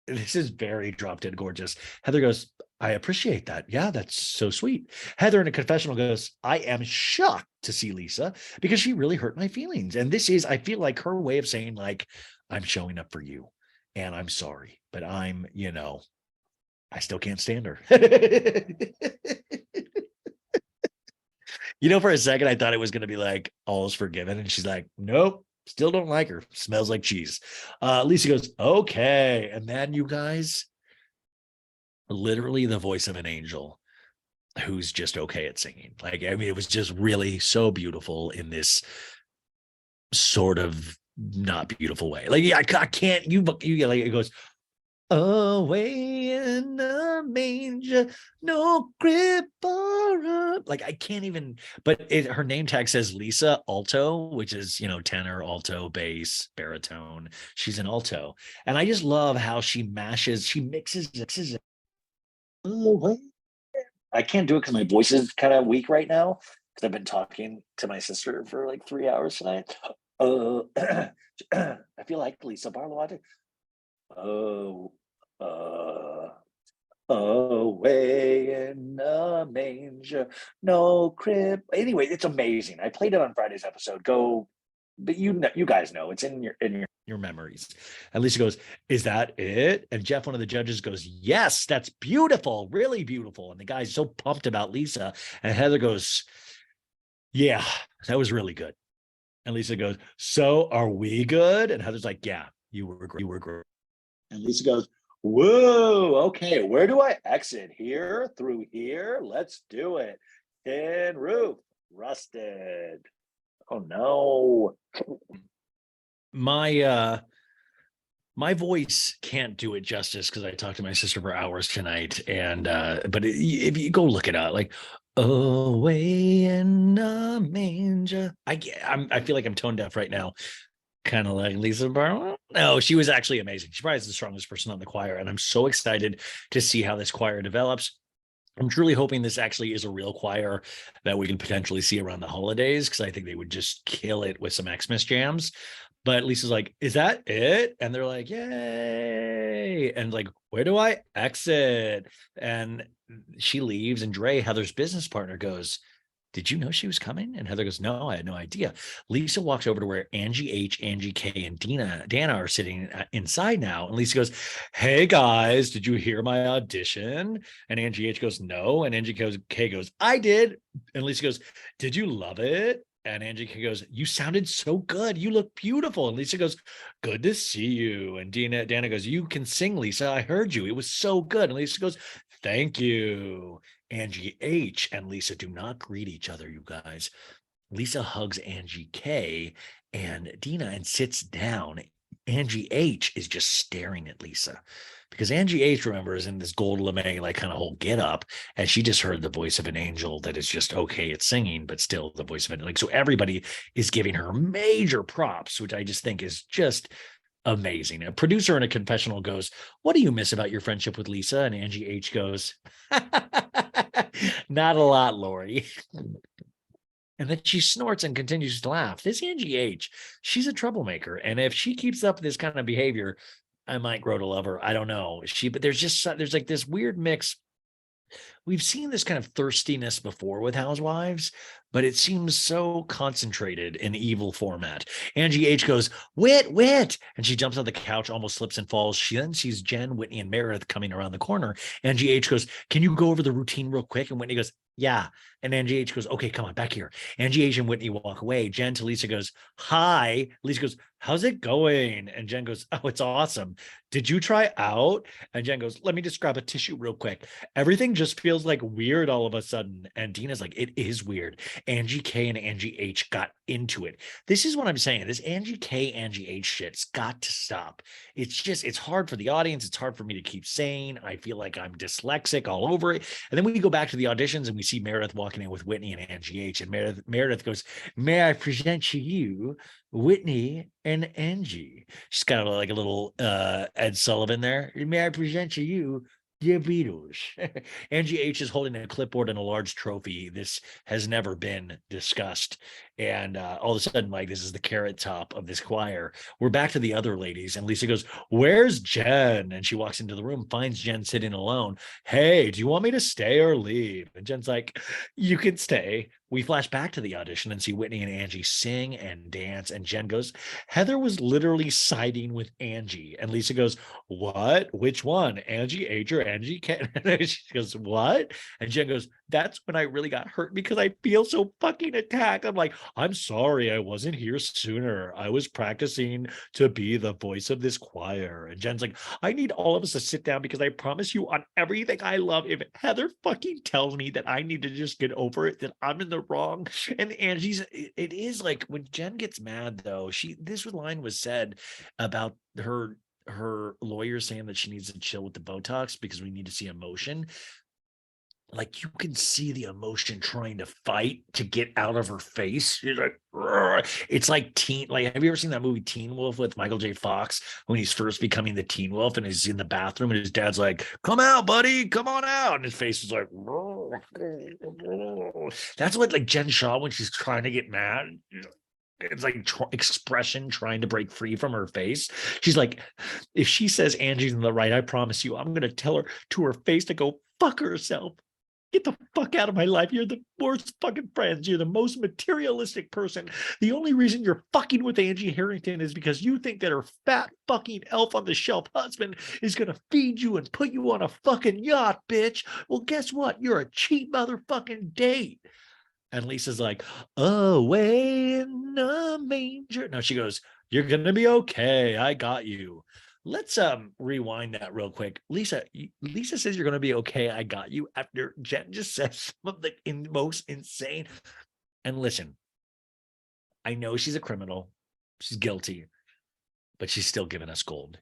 This is very drop dead gorgeous. Heather goes, I appreciate that. Yeah, that's so sweet. Heather in a confessional goes, I am shocked to see Lisa because she really hurt my feelings. And this is, I feel like, her way of saying, like, I'm showing up for you and I'm sorry, but I'm, I still can't stand her. For a second, I thought it was going to be like, all's forgiven. And she's like, nope, still don't like her. Smells like cheese. Lisa goes, okay. And then you guys, literally the voice of an angel who's just okay at singing. Like, I mean, it was just really so beautiful in this sort of not beautiful way. Like, yeah, I can't, you like, it goes, away in the manger, no crib or like I can't even. But her name tag says Lisa Alto, which is tenor, alto, bass, baritone. She's an alto, and I just love how she mixes. I can't do it because my voice is kind of weak right now because I've been talking to my sister for like 3 hours tonight. I feel like Lisa Barlow. Away in a manger, no crib. Anyway, it's amazing. I played it on Friday's episode. Go, but you guys know it's in your memories. And Lisa goes, "Is that it?" And Jeff, one of the judges, goes, "Yes, that's beautiful, really beautiful." And the guy's so pumped about Lisa. And Heather goes, "Yeah, that was really good." And Lisa goes, "So are we good?" And Heather's like, "Yeah, you were great. You were great." And Lisa goes, whoa, okay, where do I exit? Here? Through here? Let's do it. Tin roof rusted. Oh no. My voice can't do it justice because I talked to my sister for hours tonight, and but if you go look it up, like away in a manger, I feel like I'm tone deaf right now, kind of like Lisa Barlow. No, she was actually amazing. She probably is the strongest person on the choir, and I'm so excited to see how this choir develops. I'm truly hoping this actually is a real choir that we can potentially see around the holidays, because I think they would just kill it with some Xmas jams. But Lisa's like, is that it? And they're like, yay. And like, where do I exit? And she leaves, and Dre, Heather's business partner, goes, did you know she was coming? And Heather goes, no, I had no idea. Lisa walks over to where Angie H, Angie K, and Dana are sitting inside now. And Lisa goes, hey guys, did you hear my audition? And Angie H goes, no. And Angie K goes, I did. And Lisa goes, did you love it? And Angie K goes, you sounded so good. You look beautiful. And Lisa goes, good to see you. And Dana goes, you can sing, Lisa. I heard you. It was so good. And Lisa goes, thank you. Angie H and Lisa do not greet each other, you guys. Lisa hugs Angie K and Dina and sits down. Angie H is just staring at Lisa because Angie H, remember, is in this gold lame, like kind of whole get up. And she just heard the voice of an angel that is just okay at singing, but still the voice of it. Like, so everybody is giving her major props, which I just think is just amazing. A producer in a confessional goes, what do you miss about your friendship with Lisa? And Angie H goes, not a lot, Lori. And then she snorts and continues to laugh. This Angie H, she's a troublemaker. And if she keeps up this kind of behavior, I might grow to love her. I don't know. But there's like this weird mix. We've seen this kind of thirstiness before with Housewives, but it seems so concentrated in evil format. Angie H goes, wit, wit. And she jumps on the couch, almost slips and falls. She then sees Jen, Whitney, and Meredith coming around the corner. Angie H goes, can you go over the routine real quick? And Whitney goes, yeah. And Angie H goes, okay, come on, back here. Angie H and Whitney walk away. Jen to Lisa goes, hi. Lisa goes, how's it going? And Jen goes, oh, it's awesome. Did you try out? And Jen goes, let me just grab a tissue real quick. Everything just feels like weird all of a sudden. And Dina's like, it is weird. Angie K and Angie H got into it. This is what I'm saying. This Angie K, Angie H shit's got to stop. It's hard for the audience. It's hard for me to keep saying. I feel like I'm dyslexic all over it. And then we go back to the auditions and we see Meredith walking in with Whitney and Angie H. And Meredith goes, may I present to you Whitney and Angie? She's got like a little Ed Sullivan there. May I present to you the Beatles? Angie H is holding a clipboard and a large trophy. This has never been discussed. And all of a sudden, like, this is the carrot top of this choir. We're back to the other ladies. And Lisa goes, where's Jen? And she walks into the room, finds Jen sitting alone. Hey, do you want me to stay or leave? And Jen's like, you can stay. We flash back to the audition and see Whitney and Angie sing and dance. And Jen goes, Heather was literally siding with Angie. And Lisa goes, what? Which one? Angie H or Angie K? She goes, what? And Jen goes, that's when I really got hurt because I feel so fucking attacked. I'm like, I'm sorry I wasn't here sooner. I was practicing to be the voice of this choir. And Jen's like, I need all of us to sit down because I promise you on everything I love, if Heather fucking tells me that I need to just get over it, that I'm in the wrong. And Angie's, it is like when Jen gets mad though, this line was said about her lawyer saying that she needs to chill with the Botox because we need to see emotion. Like, you can see the emotion trying to fight to get out of her face. She's like, it's like have you ever seen that movie Teen Wolf with Michael J. Fox when he's first becoming the Teen Wolf and he's in the bathroom and his dad's like, come out, buddy, come on out. And his face is like, that's what like Jen Shaw when she's trying to get mad. It's like expression trying to break free from her face. She's like, if she says Angie's in the right, I promise you, I'm going to tell her to her face to go fuck herself. Get the fuck out of my life. You're the worst fucking friends. You're the most materialistic person. The only reason you're fucking with Angie Harrington is because you think that her fat fucking elf on the shelf husband is going to feed you and put you on a fucking yacht, bitch. Well, guess what? You're a cheap motherfucking date. And Lisa's like, oh, way in a manger. No, she goes, you're going to be okay. I got you. Let's rewind that real quick. Lisa, Lisa says you're gonna be okay. I got you after Jen just says some of the most insane. And listen, I know she's a criminal, she's guilty, but she's still giving us gold.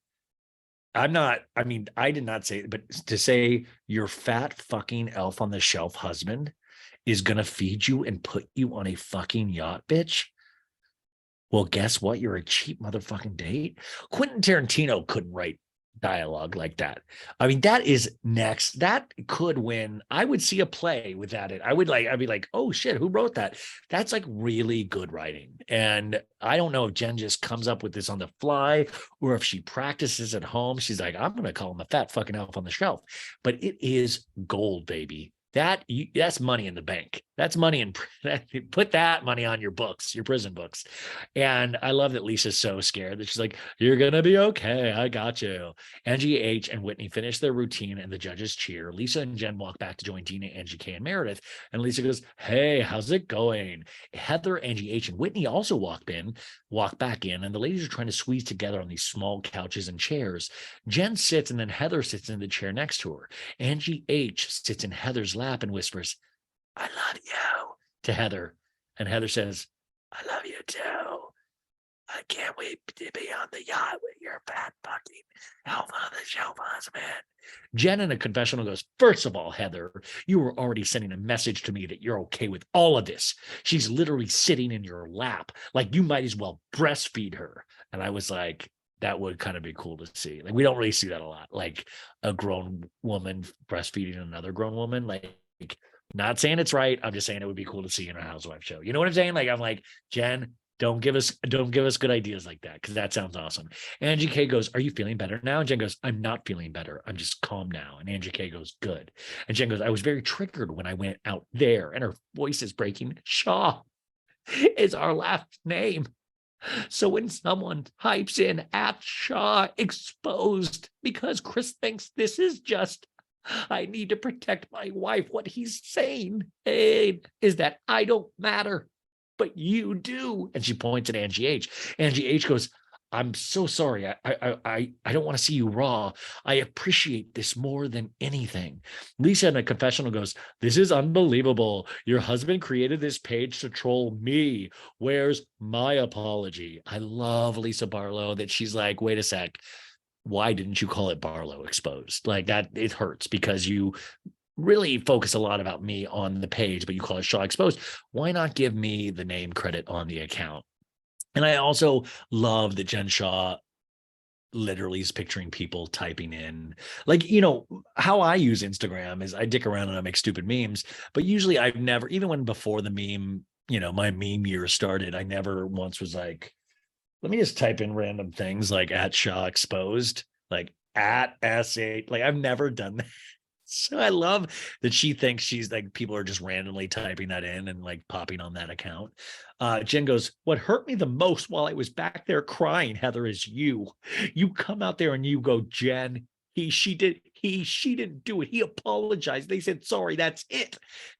I'm not, I mean, I did not say, but to say your fat fucking elf on the shelf husband is gonna feed you and put you on a fucking yacht, bitch. Well, guess what? You're a cheap motherfucking date. Quentin Tarantino couldn't write dialogue like that. I mean, that is next. That could win. I would see a play with that. I'd be like, oh shit, who wrote that? That's like really good writing. And I don't know if Jen just comes up with this on the fly or if she practices at home. She's like, I'm going to call him a fat fucking elf on the shelf. But it is gold, baby. That's money in the bank. That's money in put that money on your books, your prison books. And I love that Lisa's so scared that she's like, you're gonna be okay. I got you. Angie H and Whitney finish their routine and the judges cheer. Lisa and Jen walk back to join Dina, Angie K, and Meredith. And Lisa goes, hey, how's it going? Heather, Angie H, and Whitney also walk back in, and the ladies are trying to squeeze together on these small couches and chairs. Jen sits, and then Heather sits in the chair next to her. Angie H sits in Heather's lap and whispers, I love you to Heather. And Heather says, I love you too. I can't wait to be on the yacht with your fat fucking elf on the shelf husband. Jen in a confessional goes, first of all, Heather, you were already sending a message to me that you're okay with all of this. She's literally sitting in your lap. Like, you might as well breastfeed her. And I was like, that would kind of be cool to see. Like, we don't really see that a lot. Like a grown woman breastfeeding another grown woman. Like, not saying it's right. I'm just saying it would be cool to see in a Housewives show. You know what I'm saying? Like, I'm like, Jen, don't give us good ideas like that, because that sounds awesome. Angie K goes, are you feeling better now? And Jen goes, I'm not feeling better. I'm just calm now. And Angie K goes, good. And Jen goes, I was very triggered when I went out there. And her voice is breaking. Shaw is our last name. So when someone types in at Shaw exposed because Chris thinks this is just, I need to protect my wife, what he's saying is that I don't matter, but you do. And she points at Angie H. Angie H goes, I'm so sorry. I don't want to see you raw. I appreciate this more than anything. Lisa in a confessional goes, this is unbelievable. Your husband created this page to troll me. Where's my apology? I love Lisa Barlow that she's like, wait a sec. Why didn't you call it Barlow exposed? Like that, it hurts because you really focus a lot about me on the page, but you call it Shaw exposed. Why not give me the name credit on the account? And I also love that Jen Shaw literally is picturing people typing in, like, you know, how I use Instagram is I dick around and I make stupid memes, but usually I've never, even when before the meme, you know, my meme year started, I never once was like, let me just type in random things like at Shaw exposed, like at S8. Like, I've never done that. So I love that she thinks she's like, people are just randomly typing that in and like popping on that account. Jen goes, what hurt me the most while I was back there crying, Heather, is you. You come out there and you go, Jen, she didn't do it. He apologized. They said, sorry, that's it.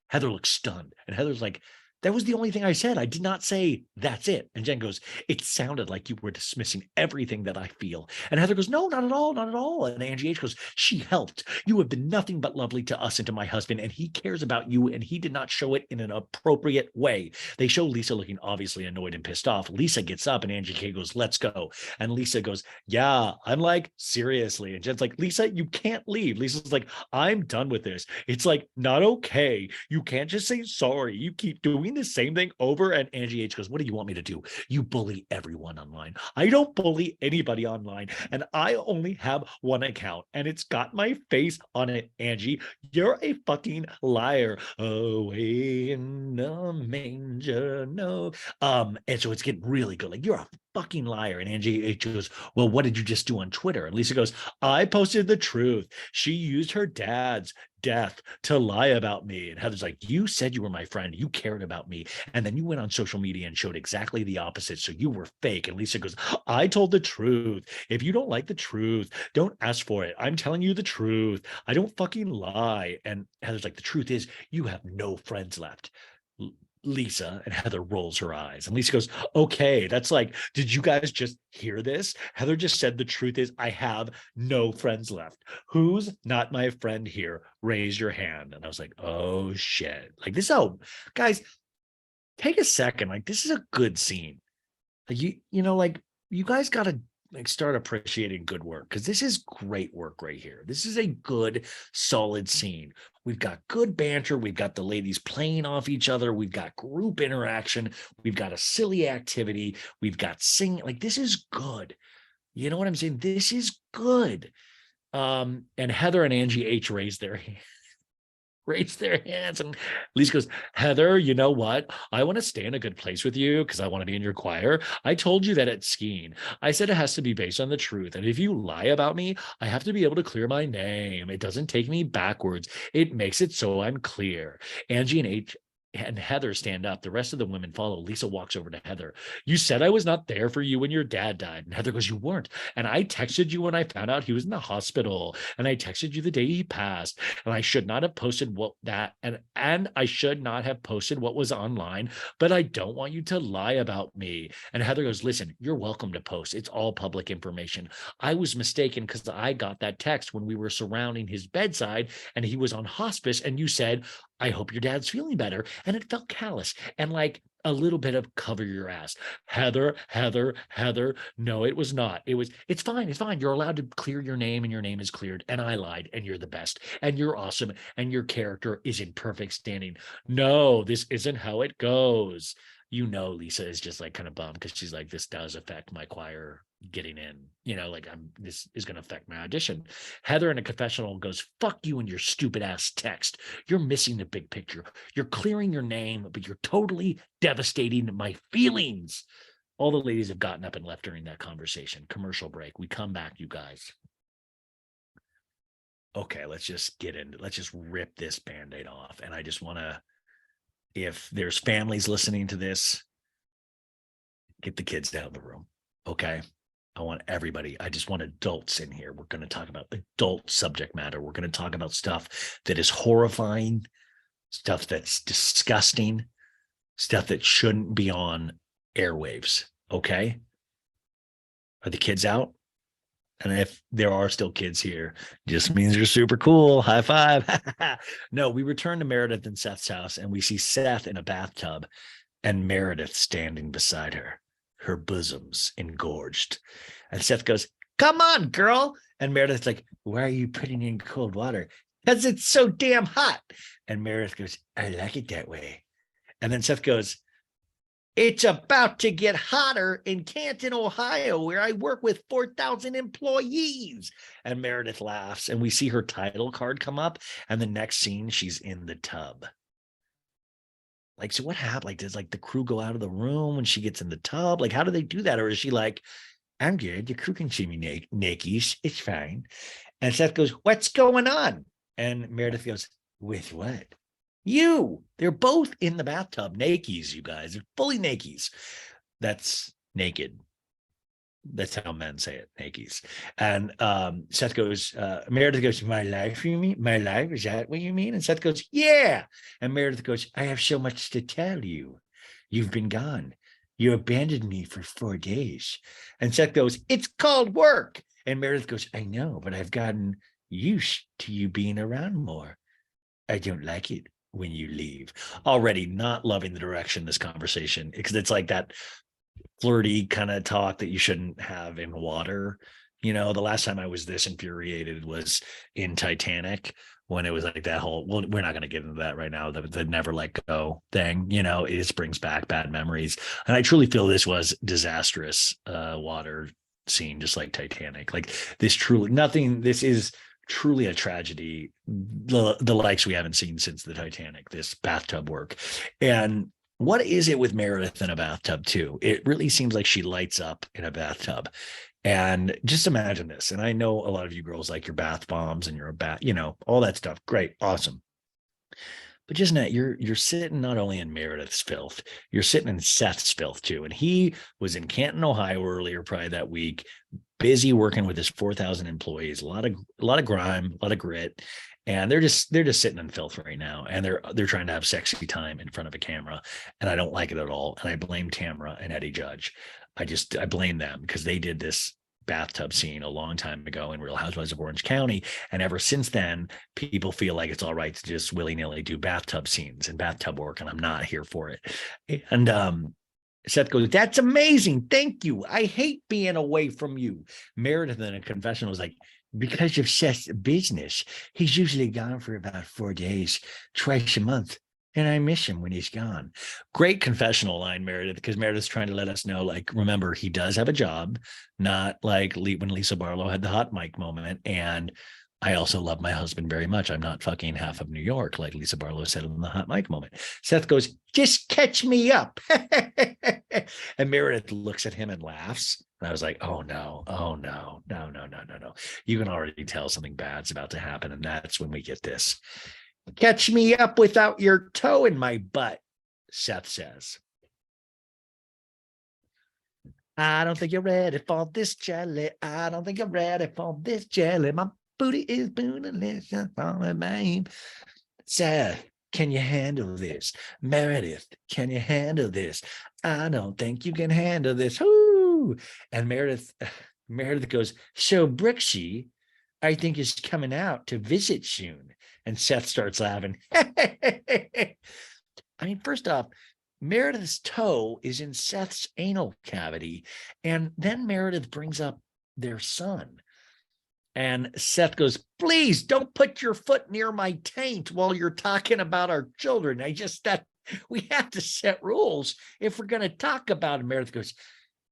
Heather looks stunned. And Heather's like, that was the only thing I said. I did not say that's it. And Jen goes, it sounded like you were dismissing everything that I feel. And Heather goes, no, not at all, not at all. And Angie H goes, she helped. You have been nothing but lovely to us and to my husband, and he cares about you, and he did not show it in an appropriate way. They show Lisa looking obviously annoyed and pissed off. Lisa gets up and Angie K goes, let's go. And Lisa goes, yeah, I'm like, seriously. And Jen's like, Lisa, you can't leave. Lisa's like, I'm done with this. It's like, not okay. You can't just say sorry. You keep doing the same thing over. And Angie H goes, what do you want me to do? You bully everyone online. I don't bully anybody online, and I only have one account, and it's got my face on it. Angie, you're a fucking liar. Away in the manger, no. And so it's getting really good. Like, you're a fucking liar. And Angie H goes, well, what did you just do on Twitter? And Lisa goes, I posted the truth. She used her dad's death to lie about me. And Heather's like, you said you were my friend, you cared about me, and then you went on social media and showed exactly the opposite, so you were fake. And Lisa goes, I told the truth. If you don't like the truth, don't ask for it. I'm telling you the truth. I don't fucking lie. And Heather's like, the truth is you have no friends left. Lisa, and Heather rolls her eyes. And Lisa goes, okay, that's like, did you guys just hear this? Heather just said the truth is I have no friends left. Who's not my friend here? Raise your hand. And I was like, oh shit. Like this, oh, guys, take a second. Like this is a good scene. Like like you guys got to like start appreciating good work because this is great work right here. This is a good, solid scene. We've got good banter. We've got the ladies playing off each other. We've got group interaction. We've got a silly activity. We've got singing. Like this is good. You know what I'm saying? This is good. And Heather and Angie H raised their hands, and Lisa goes, Heather, you know what? I want to stay in a good place with you because I want to be in your choir. I told you that at skiing. I said it has to be based on the truth. And if you lie about me, I have to be able to clear my name. It doesn't take me backwards. It makes it so I'm clear. Angie and Heather stand up. The rest of the women follow. Lisa walks over to Heather. You said I was not there for you when your dad died. And Heather goes, you weren't. And I texted you when I found out he was in the hospital. And I texted you the day he passed. And I should not have posted and I should not have posted what was online, but I don't want you to lie about me. And Heather goes, listen, you're welcome to post. It's all public information. I was mistaken because I got that text when we were surrounding his bedside and he was on hospice. And you said, I hope your dad's feeling better. And it felt callous and like a little bit of cover your ass. Heather. No, it was not. It's fine. It's fine. You're allowed to clear your name and your name is cleared. And I lied and you're the best and you're awesome. And your character is in perfect standing. No, this isn't how it goes. Lisa is just like kind of bummed because she's like, this does affect my choir getting in, this is going to affect my audition. Heather in a confessional goes, fuck you and your stupid ass text. You're missing the big picture. You're clearing your name, but you're totally devastating my feelings. All the ladies have gotten up and left during that conversation. Commercial break. We come back, you guys. Okay, let's just rip this Band-Aid off. And I just want to, if there's families listening to this, get the kids down the room. Okay. I want everybody. I just want adults in here. We're going to talk about adult subject matter. We're going to talk about stuff that is horrifying, stuff that's disgusting, stuff that shouldn't be on airwaves. Okay. Are the kids out? And if there are still kids here, just means you're super cool. High five. No, we return to Meredith and Seth's house and we see Seth in a bathtub and Meredith standing beside her bosoms engorged. And Seth goes, come on, girl. And Meredith's like, why are you putting in cold water? Because it's so damn hot. And Meredith goes, I like it that way. And then Seth goes, it's about to get hotter in Canton, Ohio, where I work with 4,000 employees. And Meredith laughs, and we see her title card come up. And the next scene, she's in the tub. Like, so what happened? Like, does like the crew go out of the room when she gets in the tub? Like, how do they do that? Or is she like, I'm good. The crew can see me naked. It's fine. And Seth goes, what's going on? And Meredith goes, with what? You. They're both in the bathtub, nakies, you guys. They're fully nakies. That's naked. That's how men say it, nakies. And Seth goes, Meredith goes, my life, you mean? My life? Is that what you mean? And Seth goes, yeah. And Meredith goes, I have so much to tell you. You've been gone. You abandoned me for 4 days. And Seth goes, it's called work. And Meredith goes, I know, but I've gotten used to you being around more. I don't like it when you leave. Already not loving the direction this conversation, because it's like that flirty kind of talk that you shouldn't have in water. The last time I was this infuriated was in Titanic, when it was like that whole, well, we're not going to get into that right now, the never let go thing. It just brings back bad memories. And I truly feel this was disastrous water scene, just like Titanic. Like this is truly a tragedy, the likes we haven't seen since the Titanic, this bathtub work. And what is it with Meredith in a bathtub too? It really seems like she lights up in a bathtub. And just imagine this. And I know a lot of you girls like your bath bombs and your all that stuff. Great. Awesome. But just not, you're sitting not only in Meredith's filth, you're sitting in Seth's filth too. And he was in Canton, Ohio earlier, probably that week, busy working with his 4,000 employees, a lot of grime, a lot of grit. and they're just sitting in filth right now, and they're trying to have sexy time in front of a camera, and I don't like it at all. And I blame Tamara and Eddie Judge. I blame them because they did this bathtub scene a long time ago in Real Housewives of Orange County, and ever since then, people feel like it's all right to just willy-nilly do bathtub scenes and bathtub work, and I'm not here for it. And Seth goes, "That's amazing. Thank you. I hate being away from you." Meredith in a confessional was like, "Because of Seth's business, he's usually gone for about 4 days, twice a month. And I miss him when he's gone." Great confessional line, Meredith, because Meredith's trying to let us know, like, remember, he does have a job, not like when Lisa Barlow had the hot mic moment. And I also love my husband very much. I'm not fucking half of New York, like Lisa Barlow said in the hot mic moment. Seth goes, "Just catch me up." And Meredith looks at him and laughs. And I was like, oh no, no. You can already tell something bad's about to happen. And that's when we get this. "Catch me up without your toe in my butt," Seth says. "I don't think you're ready for this jelly. I don't think you're ready for this jelly. My booty is bootylicious on a babe." Seth, can you handle this? Meredith, can you handle this? "I don't think you can handle this." Whoo! And Meredith goes, "So Brooksy, I think, is coming out to visit soon." And Seth starts laughing. I mean, first off, Meredith's toe is in Seth's anal cavity. And then Meredith brings up their son. And Seth goes, "Please don't put your foot near my taint while you're talking about our children. That we have to set rules if we're going to talk about it." Meredith goes,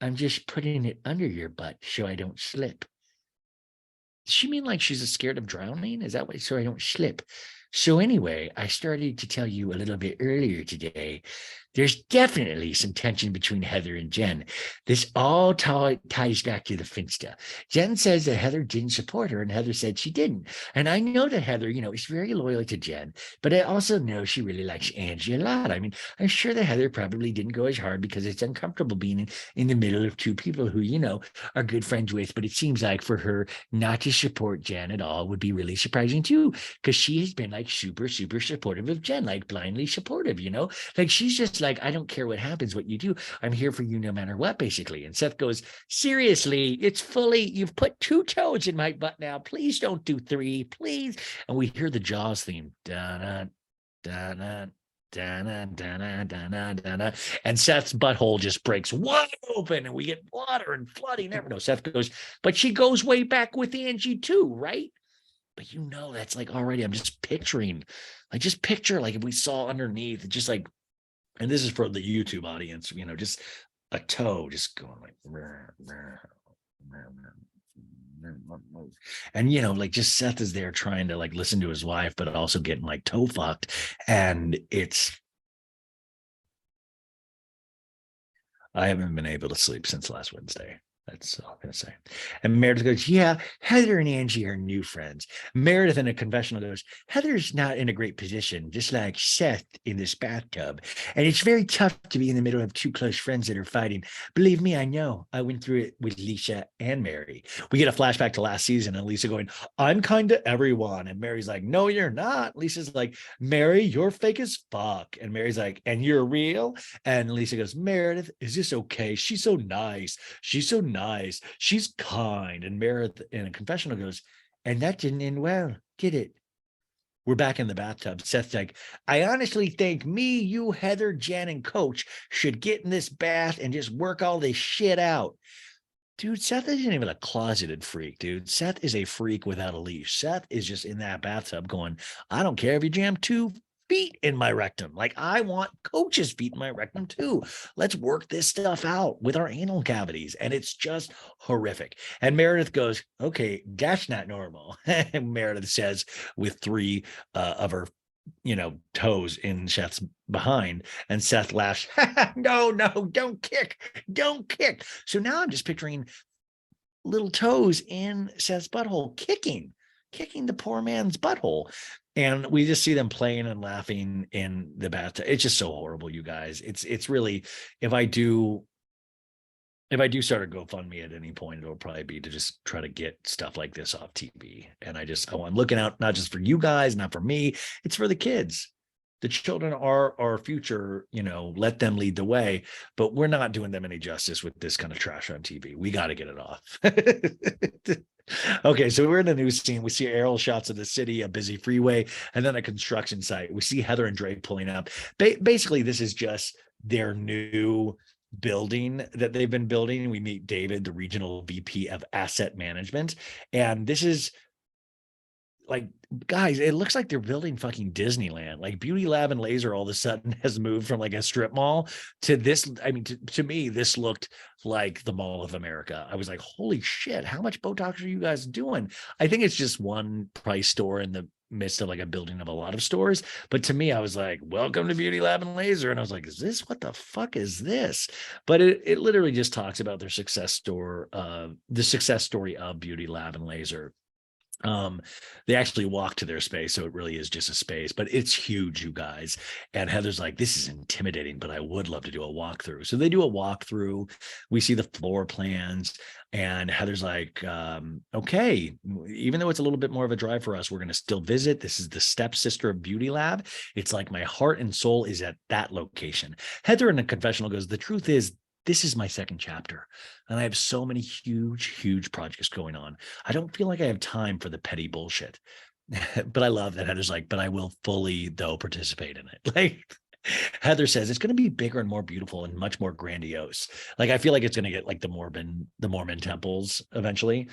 "I'm just putting it under your butt so I don't slip." Does she mean like she's scared of drowning? Is that what? So I don't slip. So anyway, I started to tell you a little bit earlier today, there's definitely some tension between Heather and Jen. This all ties back to the Finsta. Jen says that Heather didn't support her, and Heather said she didn't. And I know that Heather, is very loyal to Jen, but I also know she really likes Angie a lot. I mean, I'm sure that Heather probably didn't go as hard because it's uncomfortable being in the middle of two people who, are good friends with. But it seems like for her not to support Jen at all would be really surprising too, because she has been like super, super supportive of Jen, like blindly supportive, like she's just like, "I don't care what happens, what you do. I'm here for you no matter what," basically. And Seth goes, "Seriously, you've put 2 toes in my butt now. Please don't do 3, please." And we hear the Jaws theme. Da-da, da-da, da-da, da-da, da-da, da-da. And Seth's butthole just breaks wide open and we get water and flooding. Never know. Seth goes, "But she goes way back with Angie too, right?" But that's like already, I'm just picturing, like if we saw underneath, just like, and this is for the YouTube audience, just a toe just going like, and like just Seth is there trying to like listen to his wife, but also getting like toe fucked. And I haven't been able to sleep since last Wednesday. That's all I'm going to say. And Meredith goes, "Yeah, Heather and Angie are new friends." Meredith in a confessional goes, "Heather's not in a great position, just like Seth in this bathtub. And it's very tough to be in the middle of 2 close friends that are fighting. Believe me, I know. I went through it with Lisa and Mary." We get a flashback to last season and Lisa going, "I'm kind to everyone." And Mary's like, "No, you're not." Lisa's like, "Mary, you're fake as fuck." And Mary's like, "And you're real?" And Lisa goes, "Meredith, is this okay? She's so nice. She's so nice. She's kind." And Meredith in a confessional goes, "And that didn't end well, did it?" We're back in the bathtub. Seth's like, "I honestly think me, you, Heather, Jen, and Coach should get in this bath and just work all this shit out." Dude, Seth isn't even a closeted freak, dude. Seth is a freak without a leash. Seth is just in that bathtub going, "I don't care if you jam 2 feet in my rectum. Like, I want Coach's feet in my rectum too. Let's work this stuff out with our anal cavities." And it's just horrific. And Meredith goes, "Okay, that's not normal." And Meredith says with 3 of her toes in Seth's behind, and Seth laughs. No, don't kick. So now I'm just picturing little toes in Seth's butthole kicking the poor man's butthole. And we just see them playing and laughing in the bathtub. It's just so horrible, you guys. It's really, if I do if I do start a GoFundMe at any point, it'll probably be to just try to get stuff like this off TV. And I'm looking out not just for you guys, not for me, it's for the kids. The children are our future, let them lead the way, but we're not doing them any justice with this kind of trash on TV. We got to get it off. Okay, so we're in a new scene. We see aerial shots of the city, a busy freeway, and then a construction site. We see Heather and Drake pulling up. Basically, this is just their new building that they've been building. We meet David, the regional VP of asset management. And this is like, guys, it looks like they're building fucking Disneyland. Like Beauty Lab and Laser all of a sudden has moved from like a strip mall to this. I mean, to me, this looked like the Mall of America. I was like, holy shit, how much Botox are you guys doing? I think it's just one price store in the midst of like a building of a lot of stores. But to me, I was like, welcome to Beauty Lab and Laser. And I was like, what the fuck is this? But it literally just talks about their success store, the success story of Beauty Lab and Laser. They actually walk to their space, so it really is just a space, but it's huge, you guys. And Heather's like, this is intimidating, but I would love to do a walkthrough. So they do a walkthrough. We see the floor plans, and Heather's like, okay, even though it's a little bit more of a drive for us, we're going to still visit. This is the stepsister of Beauty Lab. It's like my heart and soul is at that location. Heather in the confessional goes, the truth is, this is my second chapter, and I have so many huge projects going on. I don't feel like I have time for the petty bullshit. But I love that Heather's like, but I will fully, though, participate in it. Like Heather says, it's going to be bigger and more beautiful and much more grandiose. Like I feel like it's going to get like the Mormon temples eventually.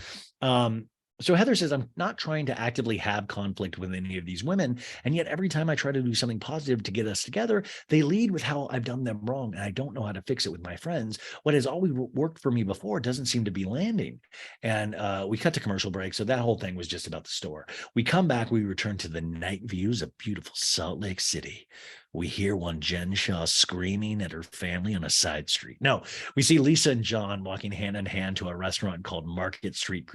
So Heather says, I'm not trying to actively have conflict with any of these women. And yet every time I try to do something positive to get us together, they lead with how I've done them wrong. And I don't know how to fix it with my friends. What has always worked for me before doesn't seem to be landing. And we cut to commercial break. So that whole thing was just about the store. We come back, we return to the night views of beautiful Salt Lake City. We hear one Jen Shaw screaming at her family on a side street. No, we see Lisa and John walking hand in hand to a restaurant called Market Street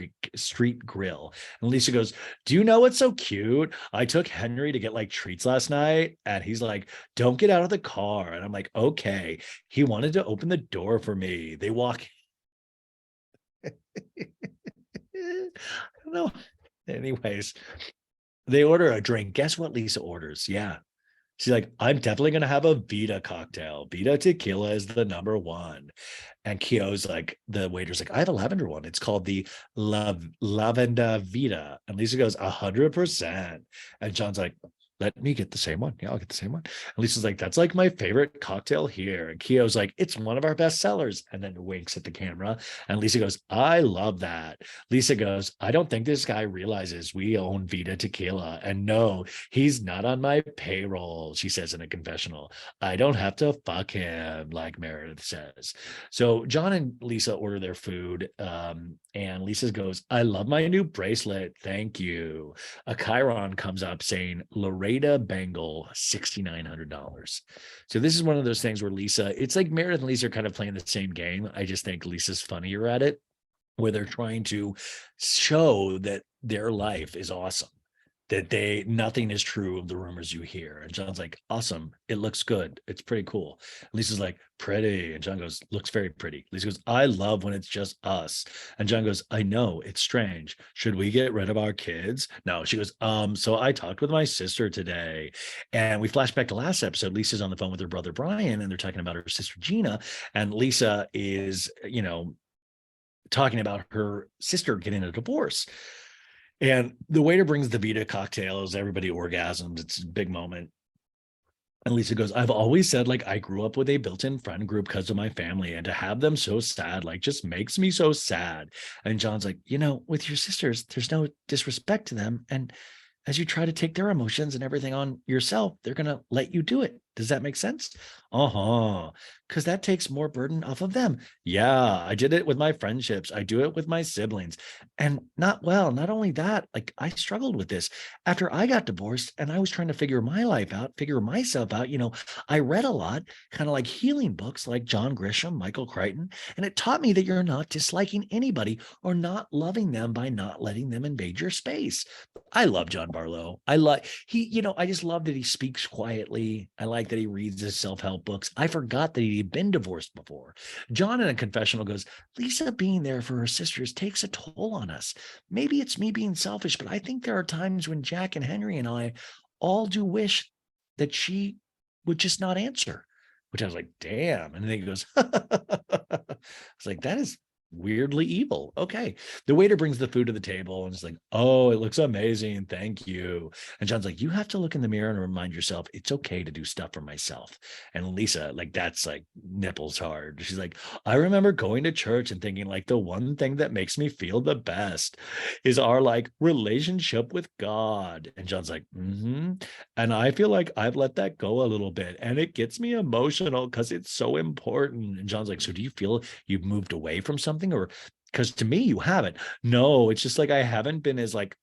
Grill. And Lisa goes, do you know what's so cute? I took Henry to get like treats last night. And he's like, don't get out of the car. And I'm like, okay. He wanted to open the door for me. They walk. I don't know. Anyways, they order a drink. Guess what Lisa orders? Yeah. She's like, I'm definitely going to have a Vita cocktail. Vita tequila is the number one. And Keo's like, the waiter's like, I have a lavender one. It's called the Lavenda Vita. And Lisa goes, 100%. And John's like, let me get the same one. Yeah, I'll get the same one. And Lisa's like, that's like my favorite cocktail here. And Keo's like, it's one of our best sellers. And then winks at the camera. And Lisa goes, I love that. Lisa goes, I don't think this guy realizes we own Vita Tequila. And no, he's not on my payroll, she says in a confessional. I don't have to fuck him, like Meredith says. So John and Lisa order their food. And Lisa goes, I love my new bracelet. Thank you. A Chiron comes up saying, Loretta Bangle, $6,900. So this is one of those things where Lisa, it's like Meredith and Lisa are kind of playing the same game. I just think Lisa's funnier at it, where they're trying to show that their life is awesome, that nothing is true of the rumors you hear. And John's like, awesome. It looks good. It's pretty cool. Lisa's like, pretty. And John goes, looks very pretty. Lisa goes, I love when it's just us. And John goes, I know, it's strange. Should we get rid of our kids? No. She goes, so I talked with my sister today. And we flash back to last episode. Lisa's on the phone with her brother Brian, and they're talking about her sister Gina. And Lisa is, talking about her sister getting a divorce. And the waiter brings the Vita cocktails. Everybody orgasms. It's a big moment. And Lisa goes, I've always said, like, I grew up with a built-in friend group because of my family, and to have them so sad, like, just makes me so sad. And John's like, with your sisters, there's no disrespect to them. And as you try to take their emotions and everything on yourself, they're going to let you do it. Does that make sense? Because that takes more burden off of them. Yeah, I did it with my friendships. I do it with my siblings. And not only that, like I struggled with this after I got divorced and I was trying to figure my life out, figure myself out. I read a lot, kind of like healing books like John Grisham, Michael Crichton, and it taught me that you're not disliking anybody or not loving them by not letting them invade your space. I love John Barlow. I just love that he speaks quietly. I like like that he reads his self-help books. I forgot that he'd been divorced before. John in a confessional goes, Lisa being there for her sisters takes a toll on us. Maybe it's me being selfish, but I think there are times when Jack and Henry and I all do wish that she would just not answer, which I was like, damn. And then he goes, I was like, that is weirdly evil. Okay. The waiter brings the food to the table and is like, oh, it looks amazing. Thank you. And John's like, you have to look in the mirror and remind yourself it's okay to do stuff for myself. And Lisa, like, that's like nipples hard. She's like, I remember going to church and thinking like the one thing that makes me feel the best is our like relationship with God. And John's like, mm-hmm. And I feel like I've let that go a little bit and it gets me emotional because it's so important. And John's like, so do you feel you've moved away from something? Or because to me you haven't. No, it's just like I haven't been as like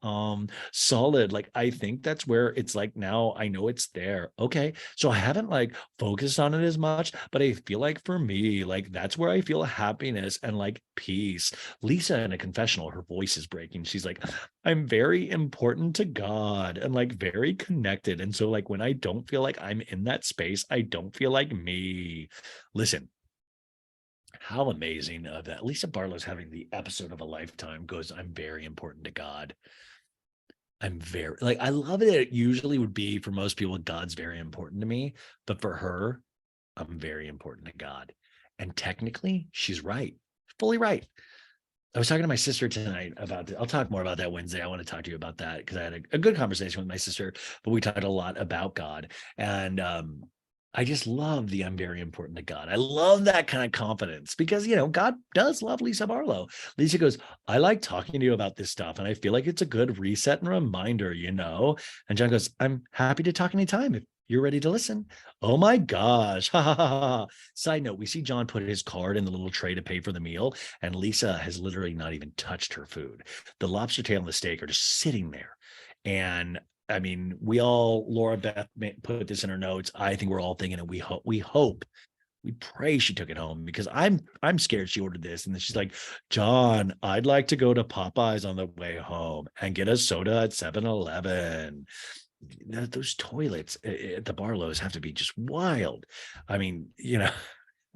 solid. Like I think that's where it's like now I know it's there. Okay, so I haven't like focused on it as much, but I feel like for me, like that's where I feel happiness and like peace. Lisa in a confessional, her voice is breaking. She's like, I'm very important to God and like very connected. And so like when I don't feel like I'm in that space, I don't feel like me. Listen, how amazing that Lisa Barlow's having the episode of a lifetime goes, I'm very important to God. I'm very like, I love it. It usually would be for most people, God's very important to me, but for her, I'm very important to God. And technically, she's right, fully right. I was talking to my sister tonight about it. I'll talk more about that Wednesday. I want to talk to you about that because I had a good conversation with my sister, but we talked a lot about God. And I just love the I'm very important to God. I love that kind of confidence because, you know, God does love Lisa Barlow. Lisa goes, I like talking to you about this stuff. And I feel like it's a good reset and reminder, you know? And John goes, I'm happy to talk anytime if you're ready to listen. Oh my gosh. Ha, ha, ha, ha. Side note, we see John put his card in the little tray to pay for the meal. And Lisa has literally not even touched her food. The lobster tail and the steak are just sitting there. And I mean, Laura Beth put this in her notes. I think we're all thinking it. We pray she took it home because I'm scared she ordered this. And then she's like, John, I'd like to go to Popeyes on the way home and get a soda at 7-Eleven. Those toilets at the Barlows have to be just wild. I mean, you know,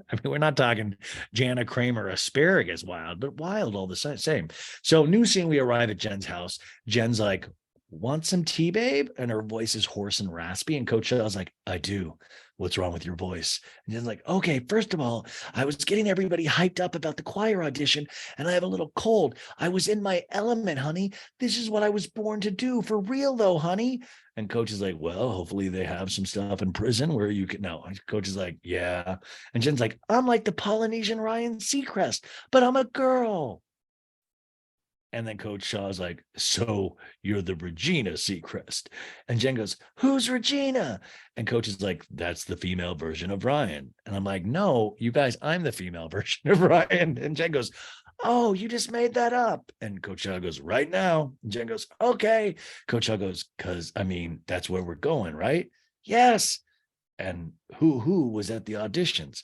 I mean, we're not talking Jana Kramer asparagus wild, but wild all the same. So new scene, we arrive at Jen's house. Jen's like, want some tea, babe? And her voice is hoarse and raspy. And Coach Shell's like, I do. What's wrong with your voice? And Jen's like, okay, first of all, I was getting everybody hyped up about the choir audition and I have a little cold. I was in my element, honey. This is what I was born to do. For real though, honey. And Coach is like, well, hopefully they have some stuff in prison where you can. No, Coach is like, yeah. And Jen's like, I'm like the Polynesian Ryan Seacrest, but I'm a girl. And then Coach Shaw's like, so you're the Regina Seacrest. And Jen goes, who's Regina? And Coach is like, that's the female version of Ryan. And I'm like, no, you guys, I'm the female version of Ryan. And Jen goes, oh, you just made that up. And Coach Shaw goes, right now. And Jen goes, okay. Coach Shaw goes, because I mean, that's where we're going, right? Yes. And who was at the auditions?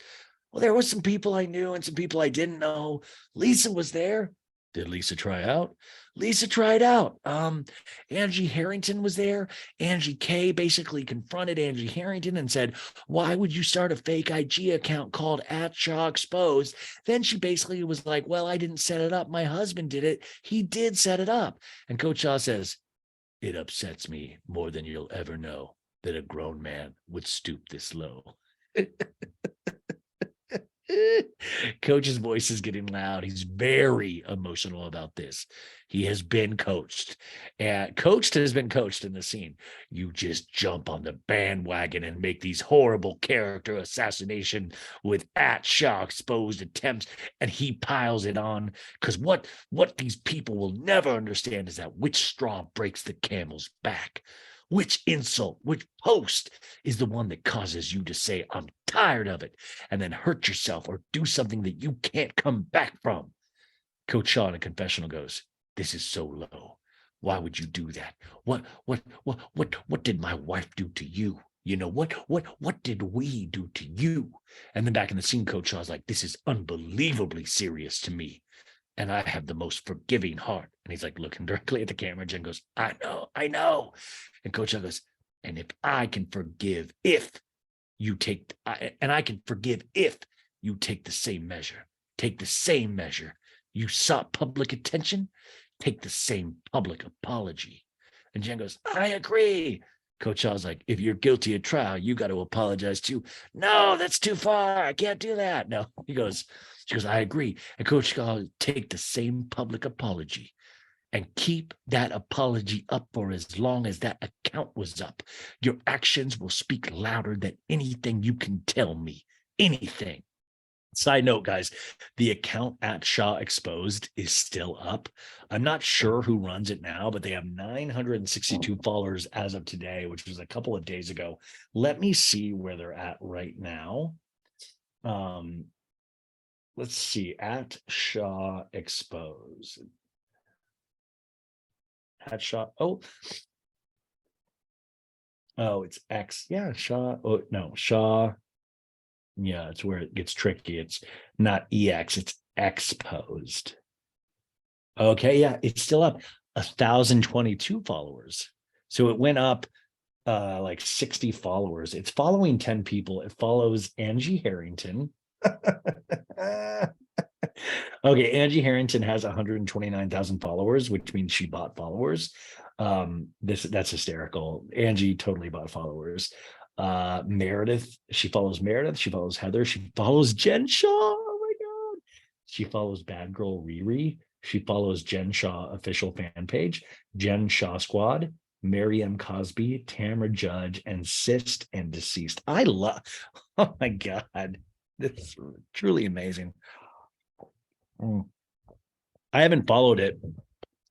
Well, there was some people I knew and some people I didn't know. Lisa was there. Did Lisa try out? Lisa tried out. Angie Harrington was there. Angie K basically confronted Angie Harrington and said, why would you start a fake IG account called @ShawExposed? Then she basically was like, well, I didn't set it up. My husband did it. He did set it up. And Coach Shaw says, it upsets me more than you'll ever know that a grown man would stoop this low. Coach's voice is getting loud. He's very emotional about this. He has been coached, and coached has been coached in the scene. You just jump on the bandwagon and make these horrible character assassination with @ShawExposed attempts, and he piles it on because what these people will never understand is that which straw breaks the camel's back. Which insult, which post is the one that causes you to say, I'm tired of it, and then hurt yourself or do something that you can't come back from? Coach Shaw in a confessional goes, this is so low. Why would you do that? What did my wife do to you? You know, what did we do to you? And then back in the scene, Coach Shaw's like, this is unbelievably serious to me. And I have the most forgiving heart. And he's like looking directly at the camera. Jen goes, I know. And Coach Shaw goes, and if I can forgive, if you take, and I can forgive if you take the same measure. Take the same measure. You sought public attention, take the same public apology. And Jen goes, I agree. Coach Shaw's like, if you're guilty of trial, you got to apologize too. No, that's too far. I can't do that. No, she goes, I agree. And Coach Shaw, take the same public apology and keep that apology up for as long as that account was up. Your actions will speak louder than anything you can tell me. Anything. Side note, guys, the account at Shaw Exposed is still up. I'm not sure who runs it now, but they have 962 followers as of today, which was a couple of days ago. Let me see where they're at right now. Let's see, at Shaw Exposed. At Shaw, oh, it's X. Yeah, Shaw. Oh, no, Shaw. Yeah, it's where it gets tricky. It's not EX, it's exposed. Okay, yeah, it's still up 1,022 followers. So it went up like 60 followers. It's following 10 people. It follows Angie Harrington. Okay, Angie Harrington has 129,000 followers, which means she bought followers. That's hysterical. Angie totally bought followers. Meredith, she follows Meredith, she follows Heather, she follows Jen Shaw. Oh my god. She follows Bad Girl Riri. She follows Jen Shaw official fan page, Jen Shaw Squad, Mary M. Cosby, Tamara Judge, and Sist and Deceased. I love, oh my god, this is truly amazing. I haven't followed it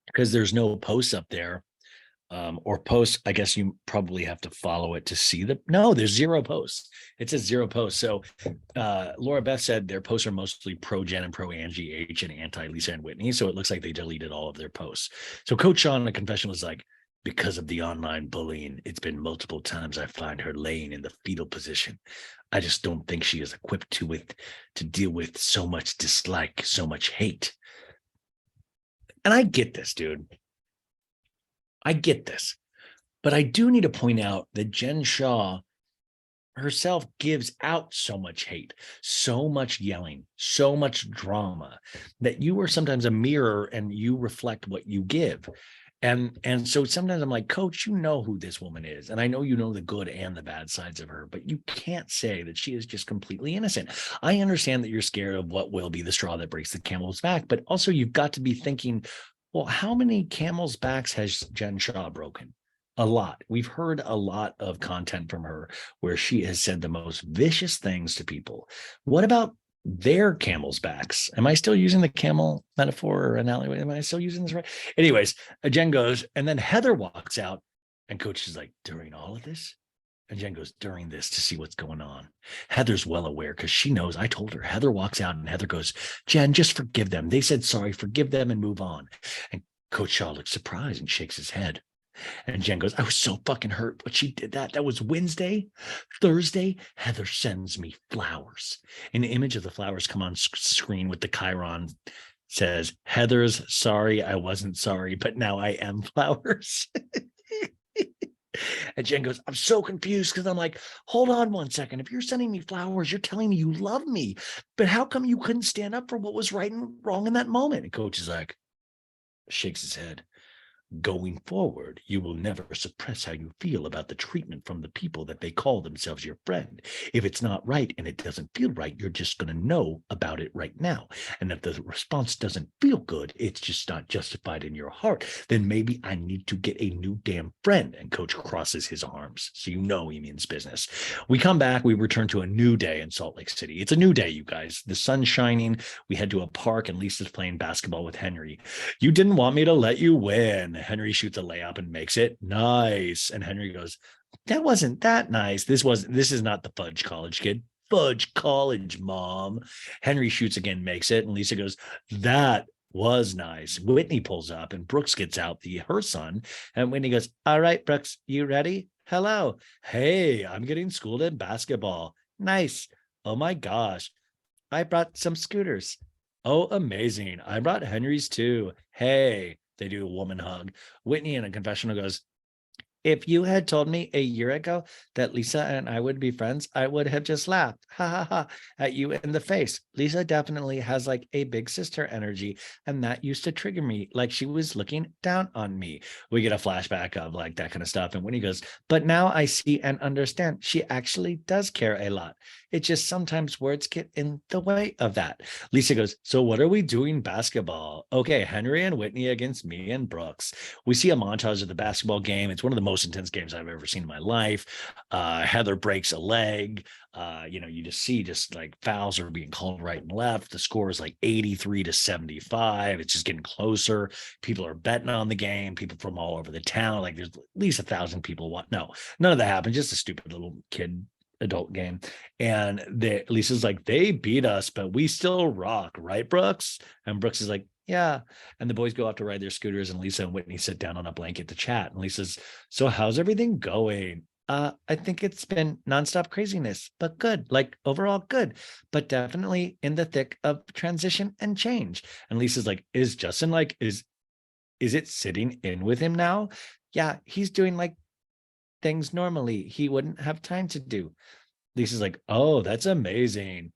because there's no posts up there. Or posts, I guess you probably have to follow it to see no, there's 0 posts. It says 0 posts. So Laura Beth said their posts are mostly pro Jen and pro Angie H and anti Lisa and Whitney. So it looks like they deleted all of their posts. So Coach Sean in the confession was like, because of the online bullying, it's been multiple times I find her laying in the fetal position. I just don't think she is equipped to deal with so much dislike, so much hate. And I get this, dude. I get this, but I do need to point out that Jen Shaw herself gives out so much hate, so much yelling, so much drama that you are sometimes a mirror and you reflect what you give. And so sometimes I'm like, Coach, you know who this woman is. And I know you know the good and the bad sides of her, but you can't say that she is just completely innocent. I understand that you're scared of what will be the straw that breaks the camel's back, but also you've got to be thinking, well, how many camel's backs has Jen Shaw broken? A lot. We've heard a lot of content from her where she has said the most vicious things to people. What about their camel's backs? Am I still using the camel metaphor or analogy? Am I still using this right? Anyways, Jen goes, and then Heather walks out, and Coach is like, during all of this? And Jen goes, during this, to see what's going on. Heather's well aware because she knows. I told her. Heather walks out and Heather goes, Jen, just forgive them. They said sorry, forgive them and move on. And Coach Shaw looks surprised and shakes his head. And Jen goes, I was so fucking hurt, but she did that. That was Wednesday. Thursday, Heather sends me flowers. An image of the flowers come on screen with the Chiron says, Heather's sorry, I wasn't sorry, but now I am flowers. And Jen goes, I'm so confused because I'm like, hold on one second. If you're sending me flowers, you're telling me you love me. But how come you couldn't stand up for what was right and wrong in that moment? And Coach is like, shakes his head. Going forward, you will never suppress how you feel about the treatment from the people that they call themselves your friend. If it's not right and it doesn't feel right, you're just going to know about it right now. And if the response doesn't feel good, it's just not justified in your heart, then maybe I need to get a new damn friend. And Coach crosses his arms. So you know he means business. We come back, we return to a new day in Salt Lake City. It's a new day, you guys. The sun's shining. We head to a park and Lisa's playing basketball with Henry. You didn't want me to let you win. Henry shoots a layup and makes it. Nice. And Henry goes, that wasn't that nice. This is not the Fudge College kid. Fudge College, Mom. Henry shoots again, makes it. And Lisa goes, that was nice. Whitney pulls up and Brooks gets out her son. And Whitney goes, all right, Brooks, you ready? Hello. Hey, I'm getting schooled in basketball. Nice. Oh my gosh. I brought some scooters. Oh, amazing. I brought Henry's too. Hey. They do a woman hug. Whitney in a confessional goes, If you had told me a year ago that Lisa and I would be friends, I would have just laughed, ha ha ha, at you in the face. Lisa definitely has like a big sister energy, and that used to trigger me, like she was looking down on me. We get a flashback of like that kind of stuff. And when he goes, but now I see and understand she actually does care a lot. It just sometimes words get in the way of that. Lisa goes, so what are we doing basketball? Okay, Henry and Whitney against me and Brooks. We see a montage of the basketball game. It's one of the most intense games I've ever seen in my life. Heather breaks a leg. You just see just like fouls are being called right and left. The score is like 83-75. It's just getting closer. People are betting on the game. People from all over the town. Like there's at least 1,000 people. No, none of that happened. Just a stupid little kid adult game. And Lisa's like, they beat us, but we still rock, right, Brooks? And Brooks is like, yeah. And the boys go out to ride their scooters, and Lisa and Whitney sit down on a blanket to chat. And Lisa's, so how's everything going? I think it's been nonstop craziness, but good, like overall good, but definitely in the thick of transition and change. And Lisa's like, is Justin like, is it sitting in with him now? Yeah, he's doing like things normally he wouldn't have time to do. Lisa's like, oh, that's amazing.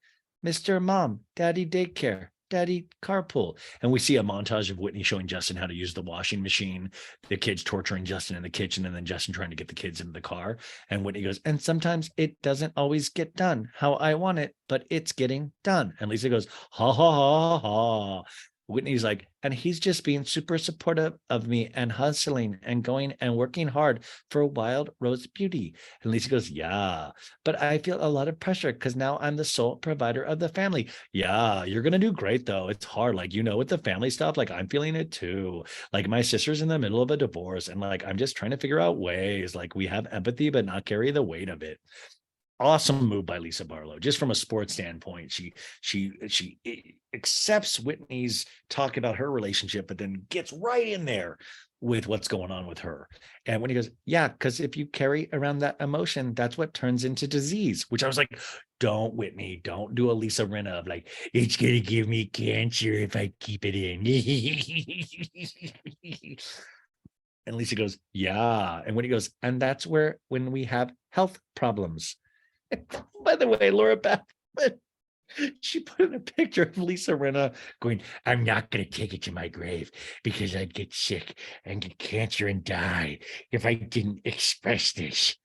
Mr. Mom, Daddy daycare, Daddy carpool. And we see a montage of Whitney showing Justin how to use the washing machine, the kids torturing Justin in the kitchen, and then Justin trying to get the kids into the car. And Whitney goes, and sometimes it doesn't always get done how I want it, but it's getting done. And Lisa goes, ha ha ha ha. Whitney's like, and he's just being super supportive of me and hustling and going and working hard for Wild Rose Beauty. And Lisa goes, yeah, but I feel a lot of pressure because now I'm the sole provider of the family. Yeah, you're going to do great though. It's hard. Like, with the family stuff, like I'm feeling it too. Like my sister's in the middle of a divorce and like, I'm just trying to figure out ways like we have empathy, but not carry the weight of it. Awesome move by Lisa Barlow. Just from a sports standpoint, she accepts Whitney's talk about her relationship, but then gets right in there with what's going on with her. And when he goes, yeah, because if you carry around that emotion, that's what turns into disease, which I was like, don't, Whitney, don't do a Lisa Rinna of like, it's going to give me cancer if I keep it in. And Lisa goes, yeah. And when he goes, and that's when we have health problems. By the way, Laura Beth, she put in a picture of Lisa Rinna going, I'm not going to take it to my grave because I'd get sick and get cancer and die if I didn't express this.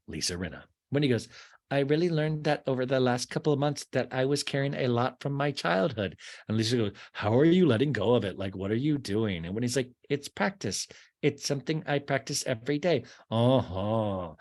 Lisa Rinna. When he goes, I really learned that over the last couple of months that I was carrying a lot from my childhood. And Lisa goes, how are you letting go of it? Like, what are you doing? And when he's like, it's practice. It's something I practice every day. Uh-huh.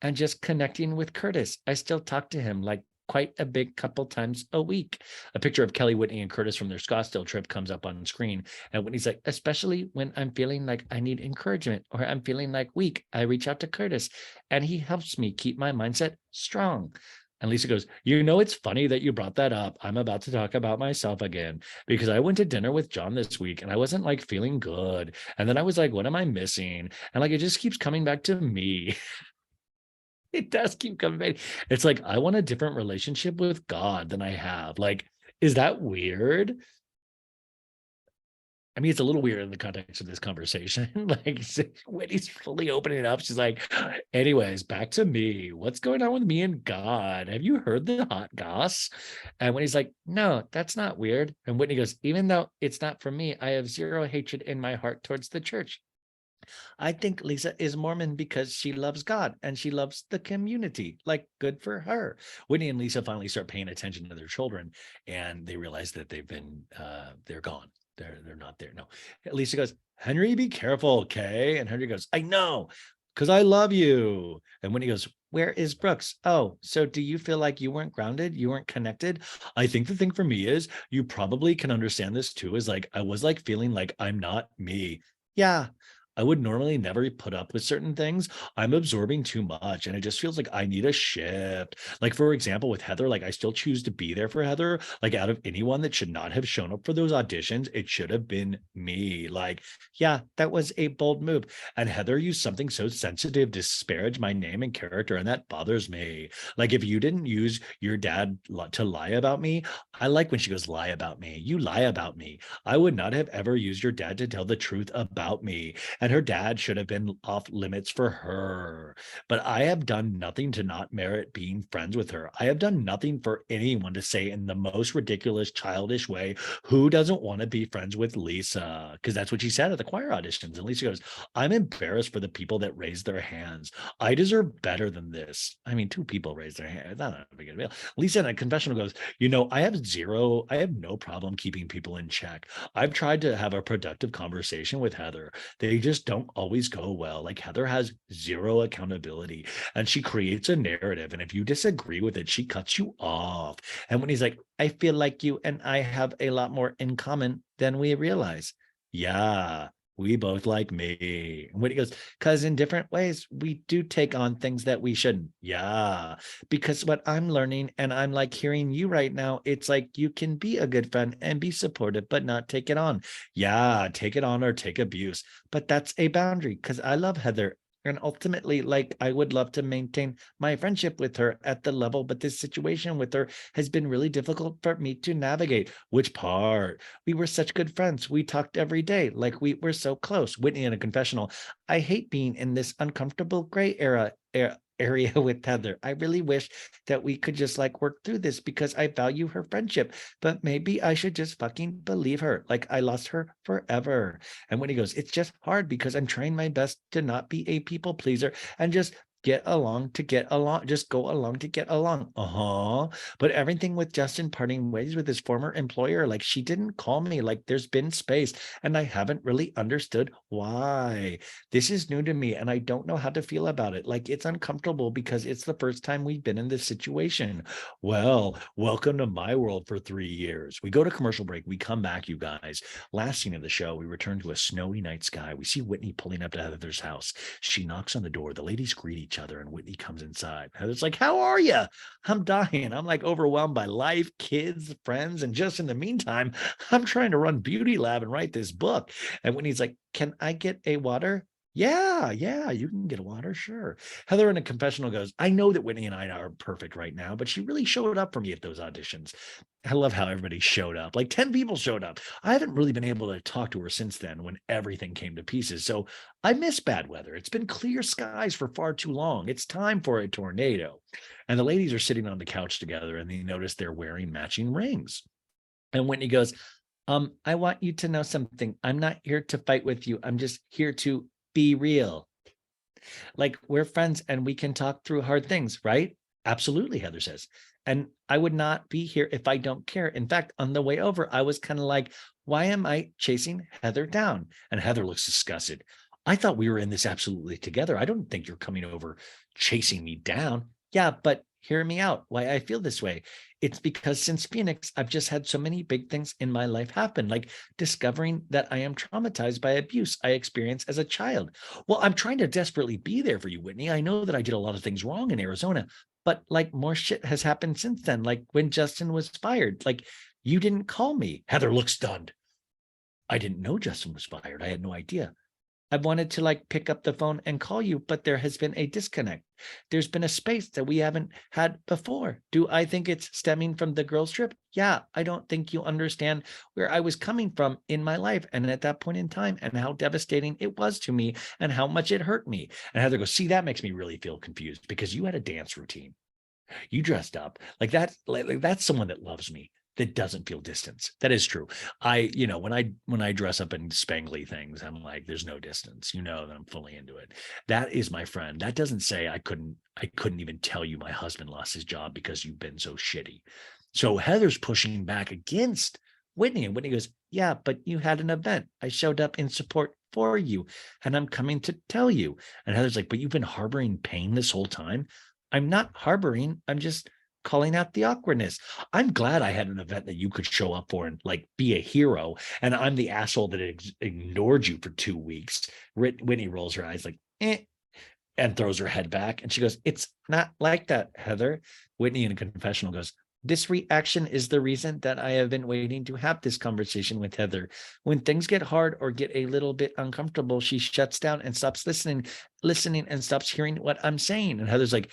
And just connecting with Curtis. I still talk to him like quite a big couple times a week. A picture of Kelly, Whitney, and Curtis from their Scottsdale trip comes up on screen. And Whitney's like, especially when I'm feeling like I need encouragement or I'm feeling like weak, I reach out to Curtis and he helps me keep my mindset strong. And Lisa goes, it's funny that you brought that up. I'm about to talk about myself again because I went to dinner with John this week and I wasn't like feeling good. And then I was like, what am I missing? And like, it just keeps coming back to me. It does keep coming back. It's like, I want a different relationship with God than I have. Like, is that weird? I mean, it's a little weird in the context of this conversation. Like, when he's fully opening up, she's like, anyways, back to me. What's going on with me and God? Have you heard the hot goss? And when he's like, no, that's not weird. And Whitney goes, even though it's not for me, I have zero hatred in my heart towards the church. I think Lisa is Mormon because she loves God and she loves the community. Like, good for her. Whitney and Lisa finally start paying attention to their children, and they realize that they're gone. They're not there. No. Lisa goes, Henry, be careful, okay? And Henry goes, I know, because I love you. And Whitney goes, where is Brooks? Oh, so do you feel like you weren't grounded? You weren't connected? I think the thing for me is you probably can understand this too, is like I was like feeling like I'm not me. Yeah. I would normally never put up with certain things. I'm absorbing too much and it just feels like I need a shift. Like, for example, with Heather, like I still choose to be there for Heather. Like, out of anyone that should not have shown up for those auditions, it should have been me. Like, yeah, that was a bold move. And Heather used something so sensitive to disparage my name and character, and that bothers me. Like, if you didn't use your dad to lie about me, I like when she goes, lie about me. You lie about me. I would not have ever used your dad to tell the truth about me. and her dad should have been off limits for her. But I have done nothing to not merit being friends with her. I have done nothing for anyone to say in the most ridiculous, childish way, who doesn't want to be friends with Lisa? Because that's what she said at the choir auditions. And Lisa goes, I'm embarrassed for the people that raised their hands. I deserve better than this. I mean, 2 people raised their hands. Not a big deal. Lisa in a confessional goes, I have no problem keeping people in check. I've tried to have a productive conversation with Heather. They just don't always go well. Like Heather has zero accountability and she creates a narrative. And if you disagree with it, she cuts you off. And when he's like, I feel like you and I have a lot more in common than we realize. Yeah, we both like me. And when he goes, because in different ways, we do take on things that we shouldn't. Yeah, because what I'm learning and I'm like hearing you right now, it's like you can be a good friend and be supportive, but not take it on. Yeah, take it on or take abuse. But that's a boundary because I love Heather. And ultimately, like, I would love to maintain my friendship with her at the level, but this situation with her has been really difficult for me to navigate. Which part? We were such good friends. We talked every day, like we were so close. Whitney in a confessional. I hate being in this uncomfortable gray area with Heather. I really wish that we could just like work through this because I value her friendship, but maybe I should just fucking believe her. Like I lost her forever. And when he goes, it's just hard because I'm trying my best to not be a people pleaser and just get along to get along, just go along to get along. But everything with Justin parting ways with his former employer, like she didn't call me, like there's been space and I haven't really understood why. This is new to me and I don't know how to feel about it. Like it's uncomfortable because it's the first time we've been in this situation. Well, welcome to my world for 3 years. We go to commercial break. We come back, you guys. Last scene of the show, we return to a snowy night sky. We see Whitney pulling up to Heather's house. She knocks on the door. The ladies greet each other and Whitney comes inside. Heather's like, how are you? I'm dying. I'm like overwhelmed by life, kids, friends. And just in the meantime, I'm trying to run Beauty Lab and write this book. And Whitney's like, can I get a water? Yeah, you can get a water, sure. Heather in a confessional goes, I know that Whitney and I are perfect right now, but she really showed up for me at those auditions. I love how everybody showed up. Like 10 people showed up. I haven't really been able to talk to her since then when everything came to pieces. So I miss bad weather. It's been clear skies for far too long. It's time for a tornado. And the ladies are sitting on the couch together and they notice they're wearing matching rings. And Whitney goes, I want you to know something. I'm not here to fight with you. I'm just here to be real. Like we're friends and we can talk through hard things, right? Absolutely, Heather says. And I would not be here if I don't care. In fact, on the way over, I was kind of like, why am I chasing Heather down? And Heather looks disgusted. I thought we were in this absolutely together. I don't think you're coming over chasing me down. Yeah, but hear me out why I feel this way. It's because since Phoenix, I've just had so many big things in my life happen, like discovering that I am traumatized by abuse I experienced as a child. Well, I'm trying to desperately be there for you, Whitney. I know that I did a lot of things wrong in Arizona, but like more shit has happened since then, like when Justin was fired. Like you didn't call me. Heather looks stunned. I didn't know Justin was fired. I had no idea. I wanted to like pick up the phone and call you, but there has been a disconnect. There's been a space that we haven't had before. Do I think it's stemming from the girls trip? Yeah, I don't think you understand where I was coming from in my life and at that point in time and how devastating it was to me and how much it hurt me. And Heather goes, see, that makes me really feel confused because you had a dance routine. You dressed up like that. Like that's someone that loves me, that doesn't feel distance. That is true. When I dress up in spangly things, I'm like, there's no distance. You know that I'm fully into it. That is my friend. That doesn't say I couldn't even tell you my husband lost his job because you've been so shitty. So Heather's pushing back against Whitney, and Whitney goes, yeah, but you had an event. I showed up in support for you, and I'm coming to tell you. And Heather's like, but you've been harboring pain this whole time. I'm not harboring. I'm just calling out the awkwardness. I'm glad I had an event that you could show up for and like be a hero. And I'm the asshole that ignored you for 2 weeks. Whitney rolls her eyes like, and throws her head back. And she goes, it's not like that, Heather. Whitney in a confessional goes, this reaction is the reason that I have been waiting to have this conversation with Heather. When things get hard or get a little bit uncomfortable, she shuts down and stops listening and stops hearing what I'm saying. And Heather's like,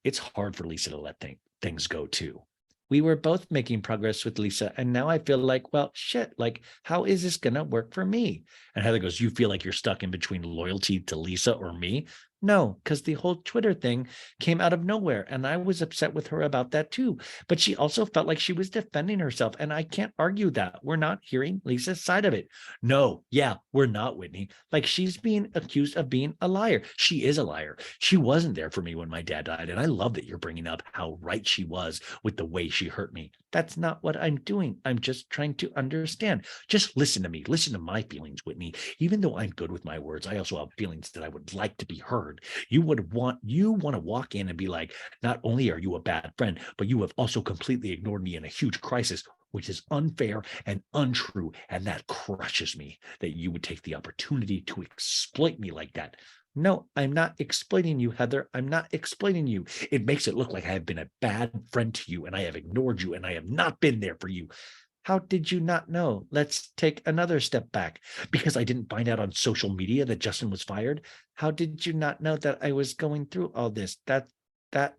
it's hard for Lisa to let things go too. We were both making progress with Lisa. And now I feel like, well, shit, like, how is this going to work for me? And Heather goes, you feel like you're stuck in between loyalty to Lisa or me? No, because the whole Twitter thing came out of nowhere. And I was upset with her about that too. But she also felt like she was defending herself. And I can't argue that. We're not hearing Lisa's side of it. No, yeah, we're not, Whitney. Like, she's being accused of being a liar. She is a liar. She wasn't there for me when my dad died. And I love that you're bringing up how right she was with the way she hurt me. That's not what I'm doing. I'm just trying to understand. Just listen to me. Listen to my feelings, Whitney. Even though I'm good with my words, I also have feelings that I would like to be heard. You want to walk in and be like, not only are you a bad friend, but you have also completely ignored me in a huge crisis, which is unfair and untrue. And that crushes me that you would take the opportunity to exploit me like that. No, I'm not exploiting you, Heather. I'm not exploiting you. It makes it look like I have been a bad friend to you and I have ignored you and I have not been there for you. How did you not know? Let's take another step back. Because I didn't find out on social media that Justin was fired. How did you not know that I was going through all this? That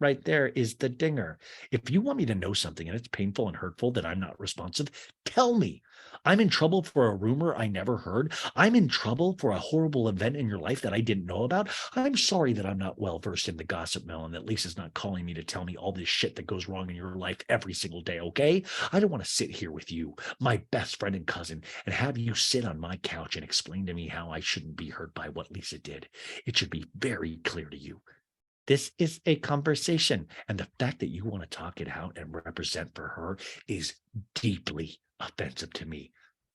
right there is the dinger. If you want me to know something and it's painful and hurtful that I'm not responsive, tell me. I'm in trouble for a rumor I never heard. I'm in trouble for a horrible event in your life that I didn't know about. I'm sorry that I'm not well versed in the gossip mill and that Lisa's not calling me to tell me all this shit that goes wrong in your life every single day, okay? I don't want to sit here with you, my best friend and cousin, and have you sit on my couch and explain to me how I shouldn't be hurt by what Lisa did. It should be very clear to you. This is a conversation, and the fact that you want to talk it out and represent for her is deeply offensive to me.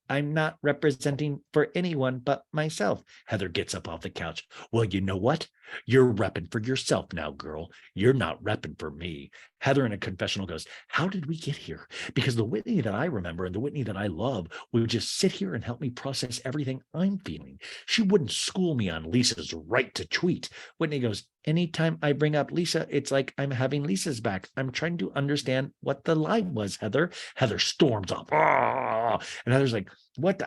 I'm not representing for anyone but myself. Heather gets up off the couch. Well, you know what? You're repping for yourself now, girl. You're not repping for me. Heather in a confessional goes, how did we get here? Because the Whitney that I remember and the Whitney that I love would just sit here and help me process everything I'm feeling. She wouldn't school me on Lisa's right to tweet. Whitney goes, anytime I bring up Lisa, it's like I'm having Lisa's back. I'm trying to understand what the lie was, Heather. Heather storms off. Ah! And Heather's like,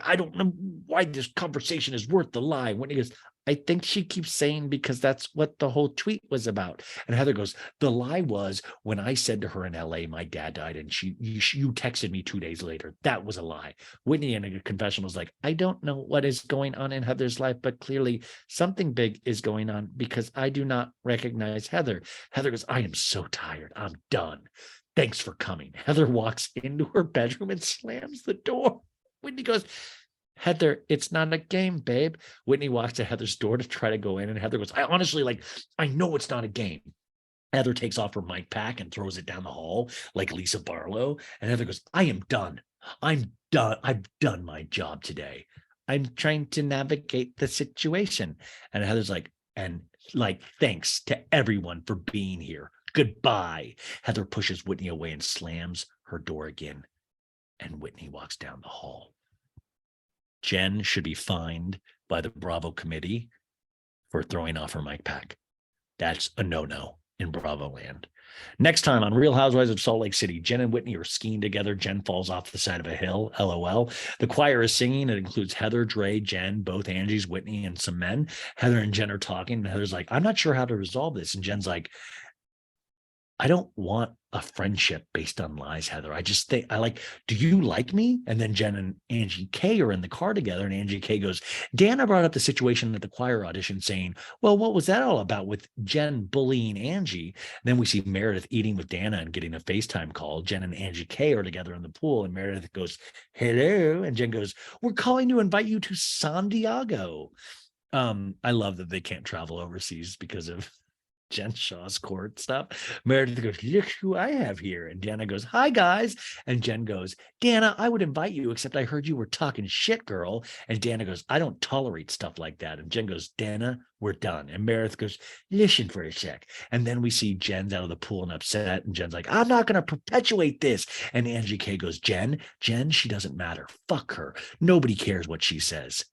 I don't know why this conversation is worth the lie. Whitney goes, I think she keeps saying because that's what the whole tweet was about. And Heather goes, the lie was when I said to her in LA, my dad died, and you texted me 2 days later. That was a lie. Whitney in a confessional was like, I don't know what is going on in Heather's life, but clearly something big is going on because I do not recognize Heather. Heather goes, I am so tired. I'm done. Thanks for coming. Heather walks into her bedroom and slams the door. Whitney goes, Heather, it's not a game, babe. Whitney walks to Heather's door to try to go in, and Heather goes, I honestly, I know it's not a game. Heather takes off her mic pack and throws it down the hall like Lisa Barlow. And Heather goes, I am done. I'm done. I've done my job today. I'm trying to navigate the situation. And Heather's like, thanks to everyone for being here. Goodbye. Heather pushes Whitney away and slams her door again. And Whitney walks down the hall. Jen should be fined by the Bravo committee for throwing off her mic pack. That's a no-no in Bravo land. Next time on Real Housewives of Salt Lake City, Jen and Whitney are skiing together. Jen falls off the side of a hill, LOL. The choir is singing. It includes Heather, Dre, Jen, both Angie's, Whitney, and some men. Heather and Jen are talking, and Heather's like, I'm not sure how to resolve this. And Jen's like, I don't want a friendship based on lies, Heather. I just think do you like me? And then Jen and Angie K are in the car together. And Angie K goes, Dana brought up the situation at the choir audition saying, well, what was that all about with Jen bullying Angie? And then we see Meredith eating with Dana and getting a FaceTime call. Jen and Angie K are together in the pool. And Meredith goes, hello. And Jen goes, we're calling to invite you to San Diego. I love that they can't travel overseas because of Jen Shaw's court stuff. Meredith goes, look who I have here. And Dana goes, hi, guys. And Jen goes, Dana, I would invite you, except I heard you were talking shit, girl. And Dana goes, I don't tolerate stuff like that. And Jen goes, Dana, we're done. And Meredith goes, listen for a sec. And then we see Jen's out of the pool and upset. And Jen's like, I'm not going to perpetuate this. And Angie K goes, Jen, she doesn't matter. Fuck her. Nobody cares what she says.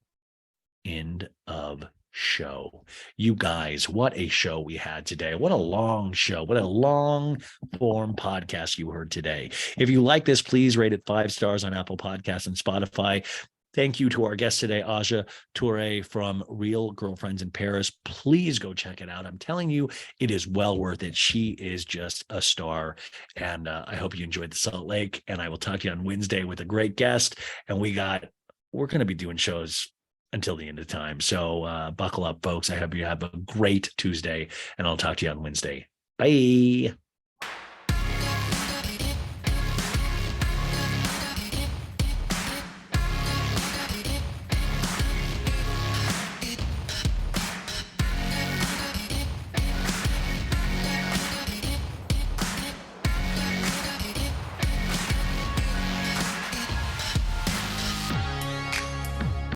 End of show. You guys, what a show we had today. What a long show. What a long form podcast you heard today. If you like this, please rate it 5 stars on Apple Podcasts and Spotify. Thank you to our guest today, Aja Toure from Real Girlfriends in Paris. Please go check it out. I'm telling you, it is well worth it. She is just a star. And I hope you enjoyed the Salt Lake. And I will talk to you on Wednesday with a great guest. And we're going to be doing shows until the end of time. So buckle up, folks. I hope you have a great Tuesday. And I'll talk to you on Wednesday. Bye.